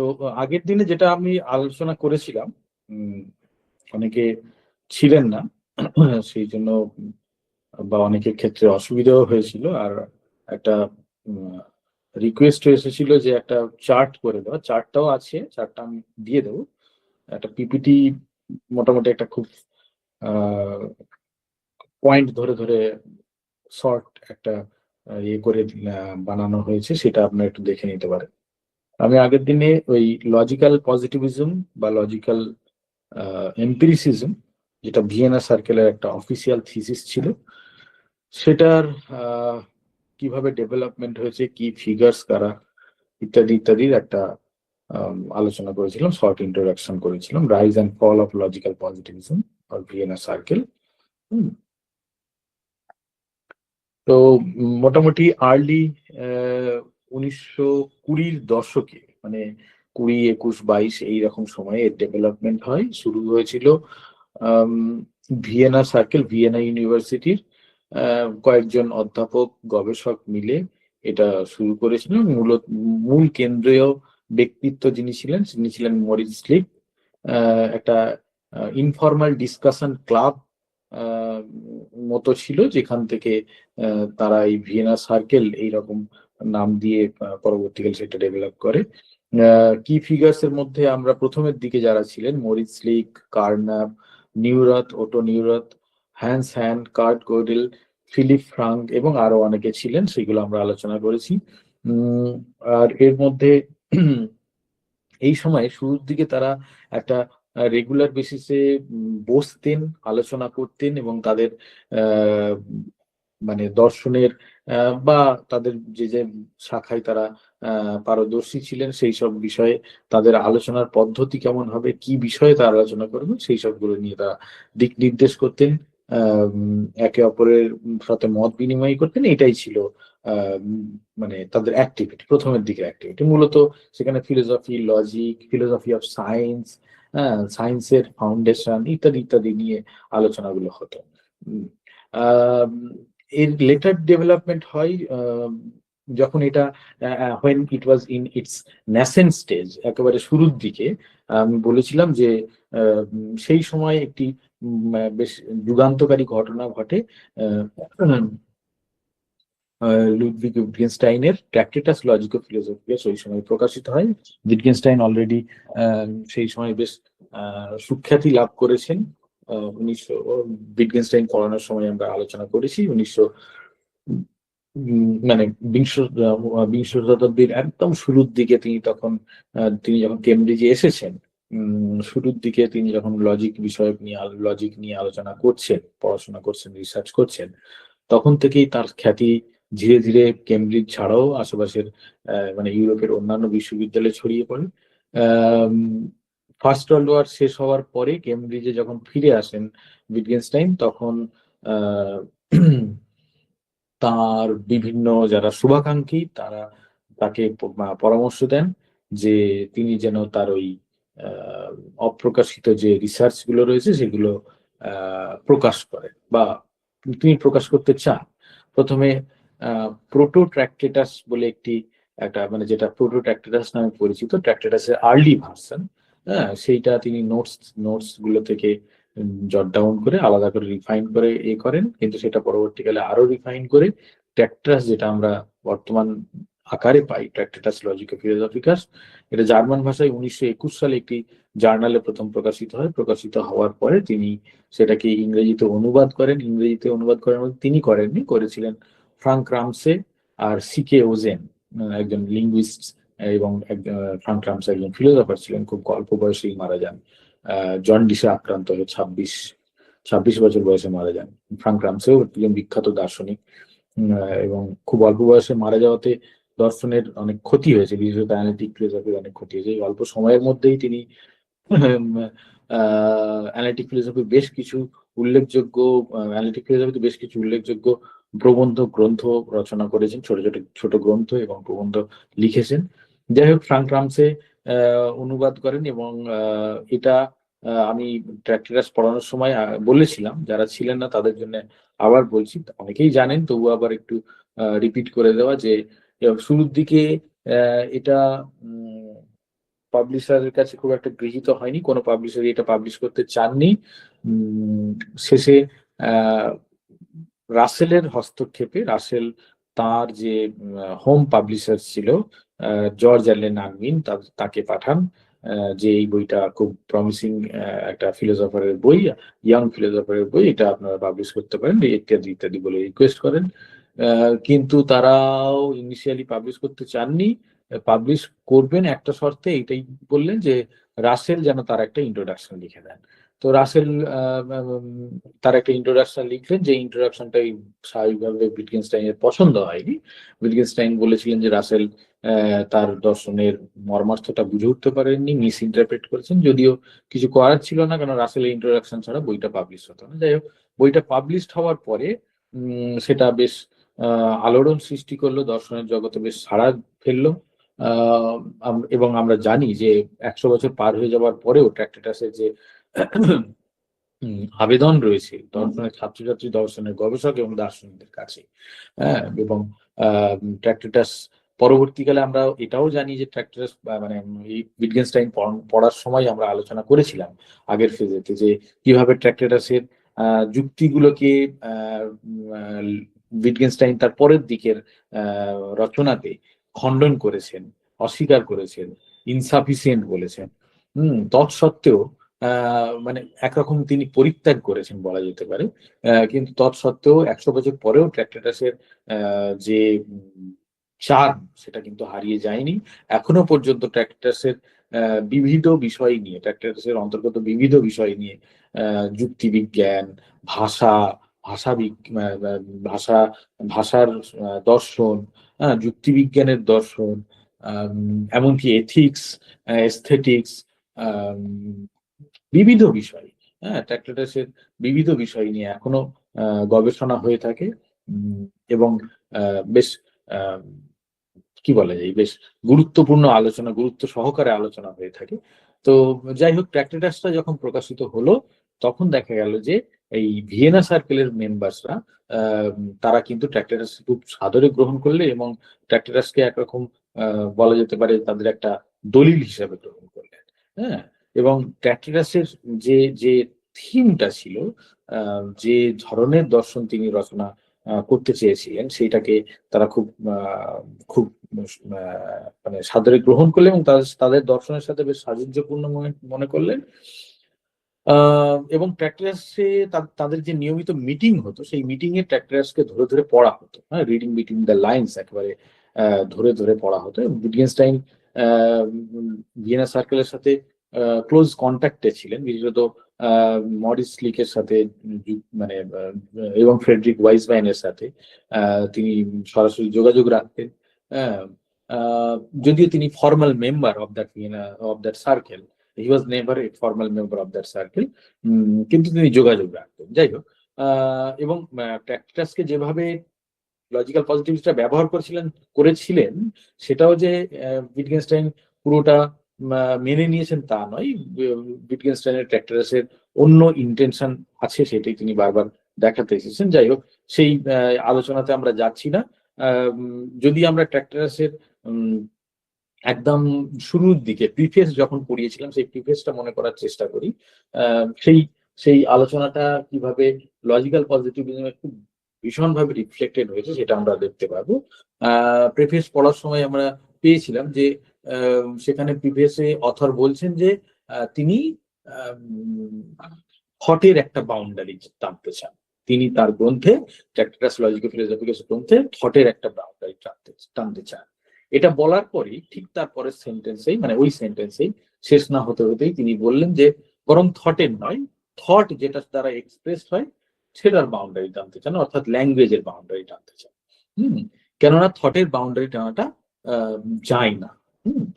তো আগের দিনে যেটা আমি আলোচনা করেছিলাম, অনেকে ছিলেন না সেই জন্য, বা অনেকের ক্ষেত্রে অসুবিধাও হয়েছিল। আর একটা রিকোয়েস্ট এসেছিল যে একটা চার্ট করে দেওয়া। চার্টটাও আছে, চার্টটা আমি দিয়ে দেবো। একটা পিপিটি মোটামুটি একটা খুব পয়েন্ট ধরে ধরে শর্ট একটা ইয়ে করে বানানো হয়েছে, সেটা আপনারা একটু দেখে নিতে পারেন। আমি আগের দিনে ওই লজিক্যাল পজিটিভিজম বা লজিক্যাল এম্পিরিসিজম, যেটা ভিয়েনা সার্কেলের একটা অফিসিয়াল থিসিস ছিল, সেটার কিভাবে ডেভেলপমেন্ট হয়েছে, কি ফিগার্স কারা, ইত্যাদি ইত্যাদির একটা আলোচনা করেছিলাম, শর্ট ইন্ট্রোডাকশন করেছিলাম, rise and fall of logical positivism or Vienna circle. তো মোটামুটি আর্লি 1920-র দশকে, মানে 20, 21, 22 এইরকম সময়ে এর ডেভেলপমেন্ট হয়। শুরু হয়েছিল আম, ভিয়েনা সার্কেল, ভিয়েনা ইউনিভার্সিটির কয়েকজন অধ্যাপক গবেষক মিলে এটা শুরু করেছিলেন। মূলত মূল কেন্দ্রীয় ব্যক্তিত্ব যিনি ছিলেন, তিনি ছিলেন মরিস স্লিপ। একটা ইনফর্মাল ডিসকাশন ক্লাব মতো ছিল, যেখান থেকে তারা এই ভিয়েনা সার্কেল এইরকম নাম দিয়ে পরবর্তীকালে সেটা ডেভেলপ করে। কি ফিগার্স এর মধ্যে আমরা প্রথমের দিকে যারা ছিলেন, Moritz Schlick, Carnap, Neurath, Otto Neurath, Hans Hahn, Kurt Godel, Philipp Frank এবং আরো অনেকে ছিলেন, সেগুলো আমরা আলোচনা করেছি। আর এর মধ্যে এই সময় শুরুর দিকে তারা একটা রেগুলার বেসিসে বসতেন, আলোচনা করতেন এবং তাদের আহ, মানে দর্শনের বা তাদের যে যে শাখায় তারা পারদর্শী ছিলেন, সেই সব বিষয়ে তাদের আলোচনার পদ্ধতি কেমন হবে, কি বিষয়ে তারা আলোচনা করবেন, সেই সবগুলো নিয়ে তারা দিক নির্দেশ করতেন। একে অপরের সাথে মত বিনিময় করতেন। এটাই ছিল মানে তাদের অ্যাক্টিভিটি, প্রথমের দিকে অ্যাক্টিভিটি মূলত। সেখানে philosophy, logic, philosophy of science, হ্যাঁ, সায়েন্সের ফাউন্ডেশন ইত্যাদি ইত্যাদি নিয়ে আলোচনাগুলো হতো। আম, এর লেটার ডেভেলপমেন্ট হয় যখন এটা when it was in its nascent stage, একেবারে শুরুর দিকে। আমি বলেছিলাম যে সেই সময় একটি বেশ যুগান্তকারী ঘটনা ঘটে। আহ, লুডভিগ উইটগেনস্টাইনের ট্র্যাক্টেটাস লজিকো ফিলোসফিয়াস ওই সময় প্রকাশিত হয়। উইটগেনস্টাইন অলরেডি সেই সময় বেশ সুখ্যাতি লাভ করেছেন। 1900 উইটগেনস্টাইন পড়ানোর সময় আমরা আলোচনা করেছি। 1900 মানে বিংশ শতাব্দীর একদম শুরুর দিকে তিনি তখন তিনি যখন কেমব্রিজে এসেছেন, শুরুর দিকে তিনি যখন লজিক বিষয়ক নিয়ে লজিক নিয়ে আলোচনা করছেন, পড়াশোনা করছেন, রিসার্চ করছেন, তখন থেকেই তার খ্যাতি ধীরে ধীরে কেমব্রিজ ছাড়াও আশেপাশের মানে ইউরোপের অন্যান্য বিশ্ববিদ্যালয়ে ছড়িয়ে পড়ে। ফার্স্ট ওয়ার্ল্ড ওয়ার শেষ হওয়ার পরে কেমব্রিজে যখন ফিরে আসেন উইটগেনস্টাইন, তখন আহ, তার বিভিন্ন যারা শুভাকাঙ্ক্ষী তারা তাকে পরামর্শ দেন যে তিনি যেন তার ওই আহ, অপ্রকাশিত যে রিসার্চ গুলো রয়েছে সেগুলো প্রকাশ করেন, বা তিনি প্রকাশ করতে চান। প্রথমে প্রোটো ট্র্যাক্টেটাস বলে একটা মানে যেটা প্রোটো ট্র্যাক্টেটাস নামে পরিচিত, ট্র্যাক্টেটাসের আর্লি ভার্সন, হ্যাঁ, সেইটা তিনি নোটস গুলো থেকে জট ডাউন করে আলাদা করে রিফাইন করে করেন। কিন্তু সেটা পরবর্তীকালে আরো রিফাইন করে ট্র্যাক্টাস, যেটা আমরা বর্তমান আকারে পাই, ট্র্যাক্টেটাস লজিকো ফিলোসফিকাস, এটা জার্মান ভাষায় 1921 সালে একটি জার্নালে প্রথম প্রকাশিত হয়। প্রকাশিত হওয়ার পরে তিনি সেটাকে ইংরেজিতে অনুবাদ করেন। ইংরেজিতে অনুবাদ করার মধ্যে তিনি করেননি, করেছিলেন ফ্রাঙ্ক রামসে আর সিকে ওজেন, একজন লিঙ্গুইস্ট, এবং ফ্রাঙ্ক রামসে একজন ফিলোসফার ছিলেন, খুব অল্প বয়সেই মারা যান। জন্ডিসে আক্রান্ত হয়ে 26 বছর বয়সে মারা যান। ফ্রাঙ্ক রামসেও একজন বিখ্যাত দার্শনিক, এবং খুব অল্প বয়সে মারা যাওয়াতে দর্শনের অনেক ক্ষতি হয়েছে, বিশেষত অ্যানালিটিক ফিলোসফির অনেক ক্ষতি হয়েছে। এই অল্প সময়ের মধ্যেই তিনি অ্যানালিটিক ফিলোসফি বেশ কিছু উল্লেখযোগ্য অ্যানালিটিক ফিলোসফিতে বেশ কিছু উল্লেখযোগ্য প্রবন্ধ গ্রন্থ রচনা করেছেন, ছোট ছোট ছোট গ্রন্থ এবং প্রবন্ধ লিখেছেন। যাই হোক, ফ্রাঙ্ক রামসে অনুবাদ করেন, এবং এটা আমি ট্র্যাক্টেটাস পড়ানোর সময় বলেছিলাম, যারা ছিলেন না তাদের জন্য আবার বলছি, অনেকেই জানেন তবু আবার একটু রিপিট করে দেওয়া, যে শুরুর দিকে এটা পাবলিশারের কাছে খুব একটা গৃহীত হয়নি, কোনো পাবলিশারই এটা পাবলিশ করতে চাননি। শেষে রাসেলের হস্তক্ষেপে রাসেল তার যে হোম পাবলিশার ছিল জর্জ অ্যালেন আনমিন তাকে পাঠান, যে এই বইটা খুব প্রমিসিং একটা ফিলোসফারের বই, ইয়াং ফিলোসফারের বই, এটা আপনারা পাবলিশ করতে পারেন ইত্যাদি ইত্যাদি বলে রিকোয়েস্ট করেন। কিন্তু তারাও ইনিশিয়ালি পাবলিশ করতে চাননি। পাবলিশ করবেন একটা শর্তে, এইটাই বললেন যে রাসেল যেন তার একটা ইন্ট্রোডাকশন লিখে দেন। তো রাসেল তার একটা ইন্ট্রোডাকশন লিখলেন, যে ইন্ট্রোডাকশনটাই স্বাভাবিকভাবে উইটগেনস্টাইনের পছন্দ হয়নি। উইটগেনস্টাইন বলেছিলেন যে রাসেল তার দর্শনের মর্মার্থটা বুঝে উঠতে পারেননি, মিস ইন্টারপ্রেট করেছেন, যদিও কিছু করার ছিল না, কারণ রাসেলের ইন্ট্রোডাকশন ছাড়া বইটা পাবলিশ হতো না। যাই হোক, বইটা পাবলিশড হওয়ার পরে সেটা বেশ আলোড়ন সৃষ্টি করলো, দর্শনের জগতে বেশ সাড়া ফেললো। এবং আমরা জানি যে 100 বছর পার হয়ে যাওয়ার পরেও ট্র্যাক্টেটাসের যে আবেদন রয়েছে দর্শনের ছাত্রছাত্রী, দর্শনের গবেষক এবং দার্শনিকদের কাছে, হ্যাঁ, এবং ট্র্যাক্টেটাস পরবর্তীকালে আমরা এটাও জানি যে ট্র্যাক্টেটাস মানে উইটগেনস্টাইন পড়ার সময় আমরা আলোচনা করেছিলাম আগের ফেজেতে, যে কিভাবে ট্র্যাক্টেটাসের যুক্তিগুলোকে উইটগেনস্টাইন তার পরের দিকের রচনাতে খণ্ডন করেছেন, অস্বীকার করেছেন, ইনসাফিসিয়েন্ট বলেছেন। তৎসত্ত্বেও মানে একরকম তিনি পরিত্যাগ করেছেন বলা যেতে পারে, কিন্তু তৎসত্ত্বেও 100 বছর পরেও ট্র্যাক্টেটাসের যে চার্ম সেটা কিন্তু হারিয়ে যায়নি। এখনো পর্যন্ত ট্র্যাক্টেটাসের বিবিধ বিষয় নিয়ে, ট্র্যাক্টেটাসের অন্তর্গত বিবিধ বিষয় নিয়ে যুক্তিবিজ্ঞান, ভাষা, ভাষা ভাষার দর্শন, যুক্তিবিজ্ঞানের দর্শন, এমনকি এথিক্স, এস্থেটিক্স, বিবিধ বিষয়, ট্র্যাক্টেটাসের বিবিধ বিষয় নিয়ে এখনো গবেষণা হয়ে থাকে, এবং বেশ কি বলা যায়, বেশ গুরুত্বপূর্ণ আলোচনা, গুরুত্ব সহকারে আলোচনা হয়ে থাকে। তো যাই হোক, ট্র্যাক্টেটাসটা যখন প্রকাশিত হলো তখন দেখা গেল যে এই ভিয়েনা সার্কেলের মেম্বার্সরা তারা কিন্তু ট্র্যাক্টেটাস খুব সাদরে গ্রহণ করলে এবং ট্র্যাক্টেটাসকে একরকম বলা যেতে পারে তাদের একটা দলিল হিসাবে গ্রহণ করলেন। হ্যাঁ, এবং ট্র্যাক্টেটাসের যে যে থিমটা ছিল, যে ধরনের দর্শন তিনি রচনা করতে চেয়েছিলেন, সেইটাকে তারা খুব খুব মানে সাদরে গ্রহণ করলেন এবং তাদের দর্শনের সাথে বেশ সাযুজ্যপূর্ণ মনে করলেন। এবং ট্র্যাক্টেটাসে তাদের যে নিয়মিত মিটিং হতো, সেই মিটিং এ ট্র্যাক্টেটাসকে ধরে ধরে পড়া হতো, হ্যাঁ, রিডিং বিটুইন দ্য লাইনস একেবারে ধরে ধরে পড়া হতো। উইটগেনস্টাইন ভিয়েনা সার্কেলের সাথে ক্লোজ কন্ট্যাক্টে ছিলেন, বিশেষত মরিস লিকের সাথে, মানে এবং ফ্রেডরিক ওয়াইজম্যানের সাথে তিনি সরাসরি যোগাযোগ রাখতেন। যদিও তিনি formal member of that Vienna, of that circle, he was never a formal member of that circle, কিন্তু তিনি যোগাযোগ রাখতেন। যাই হোক, এবং ট্র্যাক্টেটাসকে যেভাবে লজিক্যাল পজিটিভিস্টরা ব্যবহার করেছিলেন সেটাও যে উইটগেনস্টাইন পুরোটা মেনে নিয়েছেন তা নয়। উইটগেনস্টাইনের ট্র্যাক্টেটাসের অন্য ইন্টেনশন আছে, সেটাই তিনি বারবার দেখাতে এসেছেন। যাই হোক, সেই আলোচনাতে আমরা যাচ্ছি না। যদি আমরা ট্র্যাক্টেটাসের একদম শুরুর দিকে প্রিফেস যখন পড়িয়েছিলাম, সেই প্রিফেসটা মনে করার চেষ্টা করি, সেই আলোচনাটা কিভাবে লজিক্যাল পজিটিভিজমে খুব ভীষণভাবে রিফ্লেক্টেড হয়েছে সেটা আমরা দেখতে পাবো। প্রিফেস পড়ার সময় আমরা পেয়েছিলাম যে সেখানে প্রিফেসে অথর বলছেন যে তিনি থটের একটা বাউন্ডারি টানতে চান। তিনি তার গ্রন্থে, ট্র্যাক্টেটাস লজিকো-ফিলোসফিকাস গ্রন্থে থটের একটা বাউন্ডারি টানতে চান। এটা বলার পরেই ঠিক তারপরের সেন্টেন্সেই, মানে ওই সেন্টেন্সেই শেষ না হতে হতেই তিনি বললেন যে বরং থটের নয়, থট যেটা দ্বারা এক্সপ্রেস হয় সেটার বাউন্ডারি টানতে চান, অর্থাৎ ল্যাঙ্গুয়েজের বাউন্ডারি টানতে চান। কেননা থটের বাউন্ডারি টানাটা যায় না,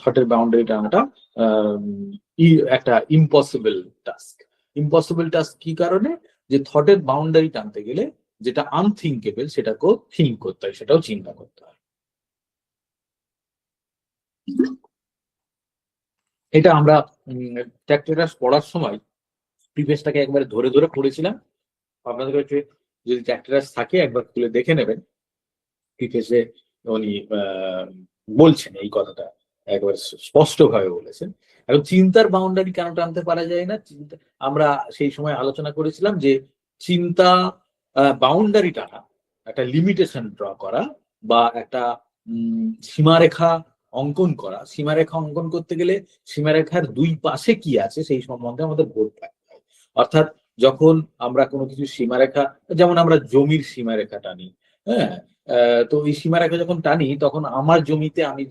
থটের বাউন্ডারি টানাটা একটা ইম্পসিবল টাস্ক। ইম্পসিবল টাস্ক কি কারণে? যে থটের বাউন্ডারি টানতে গেলে যেটা আনথিঙ্কেবল সেটাকেও থিঙ্ক করতে হয়, সেটাও চিন্তা করতে হয়। এটা আমরা ট্র্যাক্টেটাস পড়ার সময় প্রিফেসটাকে একবারে ধরে ধরে পড়েছিলাম। আপনাদের কাছে যদি ট্র্যাক্টেটাস থাকে একবার খুলে দেখে নেবেন, প্রিফেসে উনি বলছেন এই কথাটা একবার স্পষ্টভাবে বলেছেন। এখন চিন্তার বাউন্ডারি কেন টানতে পারা যায় না? আমরা সেই সময় আলোচনা করেছিলাম যে চিন্তা বাউন্ডারি টানা, একটা লিমিটেশন ড্র করা বা একটা সীমারেখা অঙ্কন করা। সীমারেখা অঙ্কন করতে গেলে সীমারেখার দুই পাশে কি আছে সেই সম্বন্ধে আমাদের বোধ থাকতে হয়। অর্থাৎ যখন আমরা কোনো কিছু সীমারেখা, যেমন আমরা জমির সীমারেখা টানি, হ্যাঁ, তো এই সীমারেখা যখন টানি তখন আমার জমিতে আমি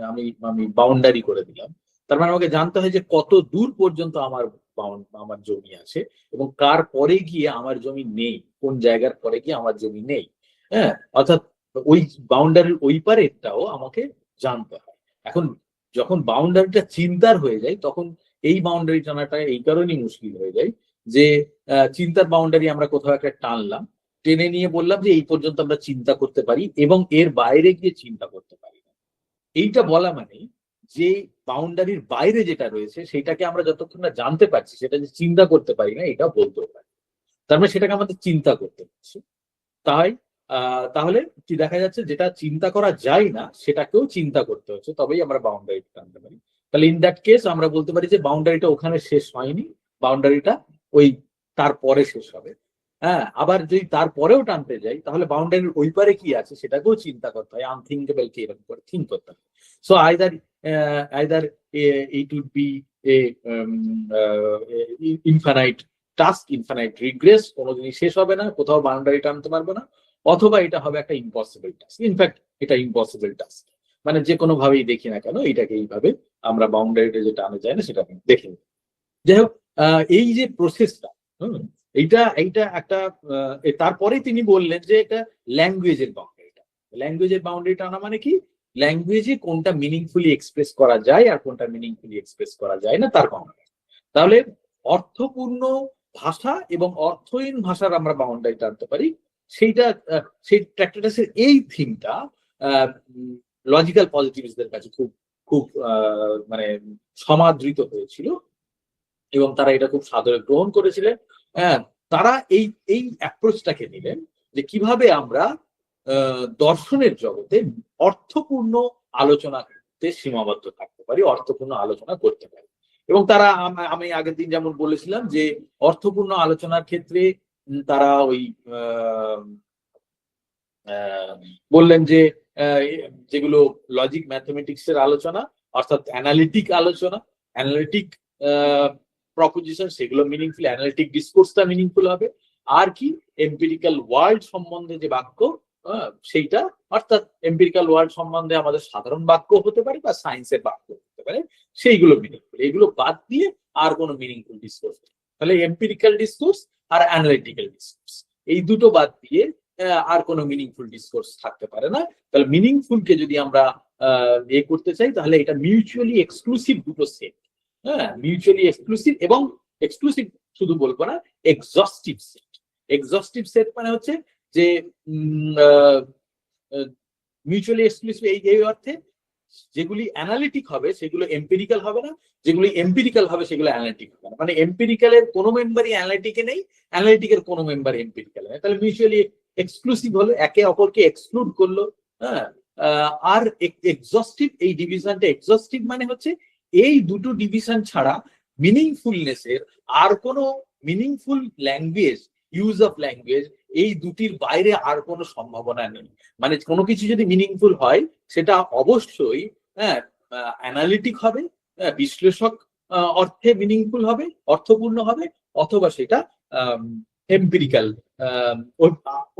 আমি আমি বাউন্ডারি করে দিলাম। তার মানে আমাকে জানতে হয় যে কত দূর পর্যন্ত আমার জমি আছে এবং কার পরে গিয়ে আমার জমি নেই, কোন জায়গার পরে গিয়ে আমার জমি নেই। হ্যাঁ, অর্থাৎ ওই বাউন্ডারির ওই পারেটাও আমাকে জানতে হয়। এখন যখন বাউন্ডারিটা চিন্তার হয়ে যায় তখন এই বাউন্ডারি টানাটা এই কারণেই মুশকিল হয়ে যায় যে চিন্তার বাউন্ডারি আমরা কোথাও একটা টানলাম, টেনে নিয়ে বললাম যে এই পর্যন্ত আমরা চিন্তা করতে পারি এবং এর বাইরে গিয়ে চিন্তা করতে পারি না। এইটা বলা মানে যে বাউন্ডারির বাইরে যেটা রয়েছে সেটাকে আমরা যতক্ষণ না জানতে পারছি, সেটা যে চিন্তা করতে পারি না এটা বলতেও পারি। তার মানে সেটাকে আমাদের চিন্তা করতে হচ্ছে। তাই তাহলে কি দেখা যাচ্ছে, যেটা চিন্তা করা যায় না সেটাকেও চিন্তা করতে হচ্ছে, তবেই আমরা বাউন্ডারিটা টানতে পারি। তাহলে ইন দ্যাট কেস আমরা বলতে পারি যে বাউন্ডারিটা ওখানে শেষ হয়নি, বাউন্ডারিটা ওই তারপরে শেষ হবে। হ্যাঁ, আবার যদি তারপরেও টানতে যাই তাহলে বাউন্ডারির ওই পারে কি আছে সেটাকেও চিন্তা করতে হয়, আনথিঙ্কেবল কে এরকম করে থিঙ্ক করতে হয়। So either it would be a infinite task, infinite regress, কোনোদিনই শেষ হবে না, কোথাও বাউন্ডারি টানতে পারবো না, অথবা এটা হবে একটা ইম্পসিবল টাস্ক। ইনফ্যাক্ট এটা ইম্পসিবল টাস্ক, মানে যে কোনো ভাবেই দেখি না কেন এটাকে এইভাবে আমরা বাউন্ডারিটা যেটা আনা যায় না সেটা দেখে নিই। যাই হোক, এই যে প্রসেসটা, এইটা এইটা একটা তারপরে তিনি বললেন যে এটা ল্যাঙ্গুয়েজের বাউন্ডারিটা। ল্যাঙ্গুয়েজের বাউন্ডারিটা আনা মানে কি, ল্যাঙ্গুয়েজে কোনটা মিনিংফুলি এক্সপ্রেস করা যায় আর কোনটা মিনিংফুলি এক্সপ্রেস করা যায় না তার বাউন্ডারি। তাহলে অর্থপূর্ণ ভাষা এবং অর্থহীন ভাষার আমরা বাউন্ডারি টানতে পারি। সেইটা সেই ট্র্যাক্টেটাসের এই থিমটা লজিক্যাল পজিটিভিস্টদের কাছে খুব খুব মানে সমাদৃত হয়েছিল এবং তারা এটা খুব সাদরে গ্রহণ করেছিলেন। হ্যাঁ, তারা এই এই অ্যাপ্রোচটাকে নিলেন যে কিভাবে আমরা দর্শনের জগতে অর্থপূর্ণ আলোচনা করতে সীমাবদ্ধ থাকতে পারি, অর্থপূর্ণ আলোচনা করতে পারি। এবং তারা আমি আগের দিন যেমন বলেছিলাম যে অর্থপূর্ণ আলোচনার ক্ষেত্রে তারা ওই বললেন যে যেগুলো লজিক ম্যাথমেটিক্স এর আলোচনা, অর্থাৎ অ্যানালিটিক আলোচনা, অ্যানালিটিক প্রপোজিশন, সেগুলো মিনিংফুল, অ্যানালিটিক ডিসকোর্সটা মিনিংফুল হবে। আর কি, এম্পিরিক্যাল ওয়ার্ল্ড সম্বন্ধে যে বাক্য সেইটা, অর্থাৎ এম্পিরিক্যাল ওয়ার্ল্ড সম্বন্ধে আমাদের সাধারণ বাক্য হতে পারে বা সায়েন্সের বাক্য হতে পারে, সেইগুলো মিনিংফুল। এগুলো বাদ দিয়ে আর কোনো মিনিংফুল ডিসকোর্স নেই। তাহলে এম্পিরিক্যাল ডিসকোর্স আর অ্যানালিটিক্যাল ডিসকোর্স, এই দুটো বাদ দিয়ে আর কোনো মিনিংফুল ডিসকোর্স থাকতে পারে না। তাহলে মিনিংফুলকে যদি আমরা করতে চাই তাহলে এটা মিউচুয়ালি এক্সক্লুসিভ দুটো সেট। হ্যাঁ, মিউচুয়ালি এক্সক্লুসিভ এবং এক্সক্লুসিভ শুধু বলবো না, এক্সস্টিভ সেট। এক্সস্টিভ সেট মানে হচ্ছে যে মিউচুয়ালি এক্সক্লুসিভ এই অর্থে যেগুলি অ্যানালিটিক হবে সেগুলো এম্পিরিক্যাল হবে না, যেগুলি এম্পিরিক্যাল হবে সেগুলো অ্যানালিটিক হবে না। মানে এম্পিরিক্যালের কোনো মেম্বারই অ্যানালিটিকে নেই, অ্যানালিটিকের কোনো মেম্বার এম্পিরিক্যাল নেই। তাহলে মিউচুয়ালি এক্সক্লুসিভ হলো, একে অপরকে এক্সক্লুড করলো। হ্যাঁ, আর এক্সস্টিভ, এই ডিভিশনটা এক্সস্টিভ মানে হচ্ছে এই দুটো ডিভিশন ছাড়া মিনিংফুলনেসের আর কোনো meaningful language, use of language, এই দুটির বাইরে আর কোনো সম্ভাবনা নেই। মানে কোনো কিছু যদি মিনিংফুল হয় সেটা অবশ্যই অ্যানালিটিক হবে, বিশ্লেষক অর্থে মিনিংফুল হবে, অর্থপূর্ণ হবে, অথবা সেটা এম্পিরিক্যাল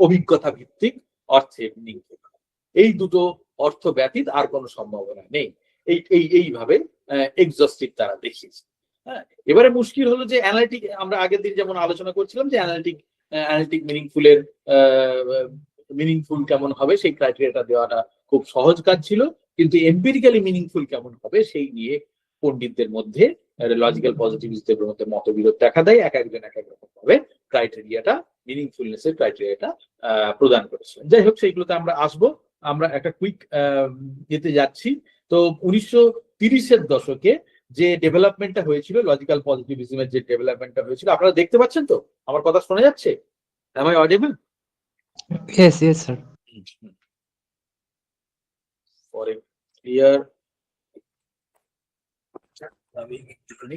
অভিজ্ঞতা ভিত্তিক অর্থে মিনিংফুল হবে। এই দুটো অর্থ ব্যতীত আর কোনো সম্ভাবনা নেই। এইভাবে এক্সস্টিভ তারা দেখিয়েছে। হ্যাঁ, এবারে মুশকিল হলো যে অ্যানালিটিক, আমরা আগের দিন যেমন আলোচনা করছিলাম যে অ্যানালিটিক মিনিংফুলের মিনিংফুল কেমন হবে সেই ক্রাইটেরিয়াটা দেওয়াটা খুব সহজ কাজ ছিল, কিন্তু এম্পিরিক্যালি মিনিংফুল কেমন হবে সেই নিয়ে পণ্ডিতদের মধ্যে, লজিক্যাল পজিটিভিস্টদের মধ্যে মতবিরোধ দেখা দেয়। এক একজন এক এক রকম ভাবে ক্রাইটেরিয়াটা, মিনিংফুলনেসের ক্রাইটেরিয়াটা প্রদান করেছিলেন। যাই হোক, সেইগুলোতে আমরা আসবো। আমরা একটা কুইক যেতে যাচ্ছি। তো 1930-এর দশকে যে ডেভেলপমেন্টটা হয়েছিল, লজিক্যাল পজিটিভিজমের যে ডেভেলপমেন্টটা হয়েছিল, আপনারা দেখতে পাচ্ছেন তো? আমার কথা শোনা যাচ্ছে? Am I audible? Yes, yes, sir. For a clear আমি একটুখানি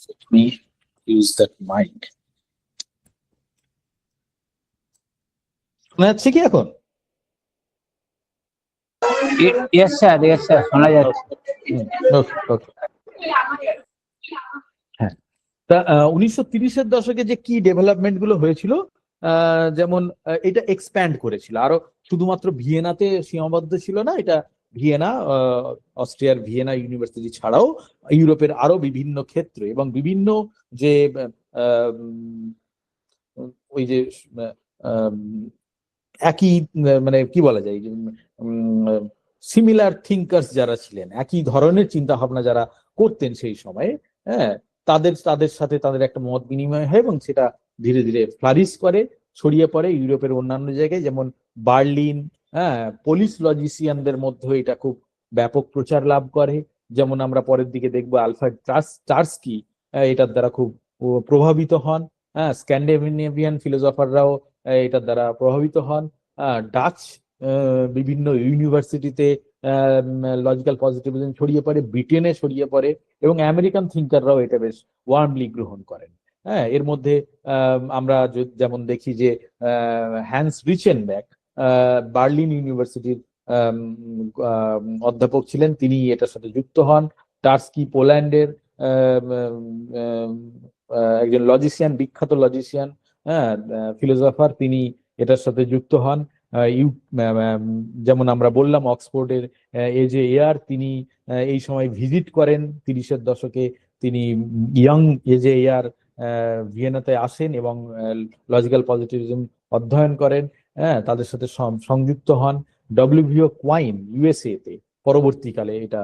let me use that mic. শোনা যাচ্ছে কি এখন? Yes, sir. Yes, sir. শোনা যাচ্ছে। ওকে ওকে। হ্যাঁ, তা 1930-এর দশকে যে কি ডেভেলপমেন্ট গুলো হয়েছিল, যেমন এটা এক্সপ্যান্ড করেছিল আরো, শুধুমাত্র ভিয়েনাতে সীমাবদ্ধ ছিল না এটা। ভিয়েনা, অস্ট্রিয়ার ভিয়েনা ইউনিভার্সিটি ছাড়াও ইউরোপের আরো বিভিন্ন ক্ষেত্রে এবং বিভিন্ন যে ওই যে আহ, একই মানে কি বলা যায়, সিমিলার থিঙ্কার্স যারা ছিলেন, একই ধরনের চিন্তা ভাবনা যারা করতেন সেই সময়ে, হ্যাঁ, তাদের তাদের সাথে তাদের একটা মত বিনিময় হয় এবং সেটা ধীরে ধীরে ফ্লারিশ করে, ছড়িয়ে পড়ে ইউরোপের অন্যান্য জায়গায়, যেমন বার্লিন, হ্যাঁ, পোলিশ লজিসিয়ানদের মধ্যে এটা খুব ব্যাপক প্রচার লাভ করে। যেমন আমরা পরের দিকে দেখবো আলফ্রেড চার্সকি এটার দ্বারা খুব প্রভাবিত হন। হ্যাঁ, স্ক্যান্ডিনেভিয়ান ফিলোসফাররাও এটার দ্বারা প্রভাবিত হন। ডাচ বিভিন্ন ইউনিভার্সিটিতে লজিক্যাল পজিটিভিজম ছড়িয়ে পড়ে, ব্রিটেনে ছড়িয়ে পড়ে এবং আমেরিকান থিঙ্কাররাও এটা বেশ ওয়ার্মলি গ্রহণ করেন। হ্যাঁ, এর মধ্যে আমরা যেমন দেখি যে হ্যান্স রিচেনব্যাক বার্লিন ইউনিভার্সিটির অধ্যাপক ছিলেন, তিনি এটার সাথে যুক্ত হন। টার্সকি পোল্যান্ডের একজন লজিশিয়ান, বিখ্যাত লজিশিয়ান, হ্যাঁ, ফিলোসফার, তিনি এটার সাথে যুক্ত হন। যেমন আমরা বললাম অক্সফোর্ডের এজে এয়ার, তিনি এই সময় ভিজিট করেন 30-এর দশকে। তিনি ইয়াং এজে এয়ার ভিয়েনাতে আসেন এবং লজিক্যাল পজিটিভিজম অধ্যয়ন করেন। হ্যাঁ, তাদের সাথে সংযুক্ত হন। ডব্লিউভিও কোয়াইন ইউএসএ তে পরবর্তীকালে এটা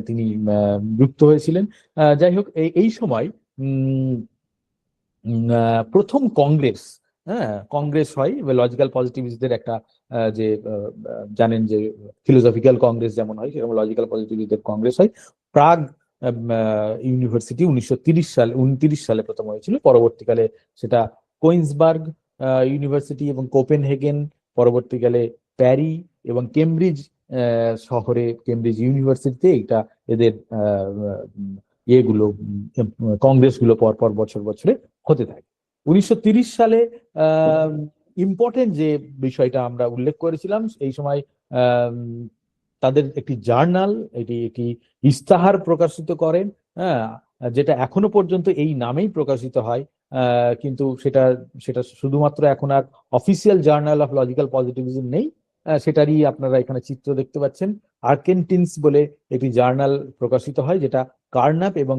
তিনি যুক্ত হয়েছিলেন। যাই হোক, এই সময় প্রথম কংগ্রেস, হ্যাঁ, কংগ্রেস হয় লজিক্যাল পজিটিভিস্টদের একটা, যে জানেন যে ফিলোসফিক্যাল কংগ্রেস যেমন হয় সেরকম লজিক্যাল পজিটিভিস্টদের কংগ্রেস হয়। প্রাগ ইউনিভার্সিটি 1929 সালে প্রথম হয়েছিল। পরবর্তীকালে সেটা কোইন্সবার্গ ইউনিভার্সিটি এবং কোপেনহেগেন, পরবর্তীকালে প্যারি এবং কেমব্রিজ শহরে, কেমব্রিজ ইউনিভার্সিটিতে এটা এদের ইয়েগুলো, কংগ্রেসগুলো পরপর বছর বছরে হতে থাকে। 1930 সালে ইম্পর্টেন্ট যে বিষয়টা আমরা উল্লেখ করেছিলাম, এই সময় তাদের একটি জার্নাল, এটি একটি ইস্তাহার প্রকাশিত করেন, হ্যাঁ, যেটা এখনো পর্যন্ত এই নামেই প্রকাশিত হয়। কিন্তু সেটা সেটা শুধুমাত্র এখন আর official journal of logical positivism নেই। সেটারই আপনারা এখানে চিত্র দেখতে পাচ্ছেন। আর্কেনটিন্স বলে একটি জার্নাল প্রকাশিত হয়, যেটা কার্নাপ এবং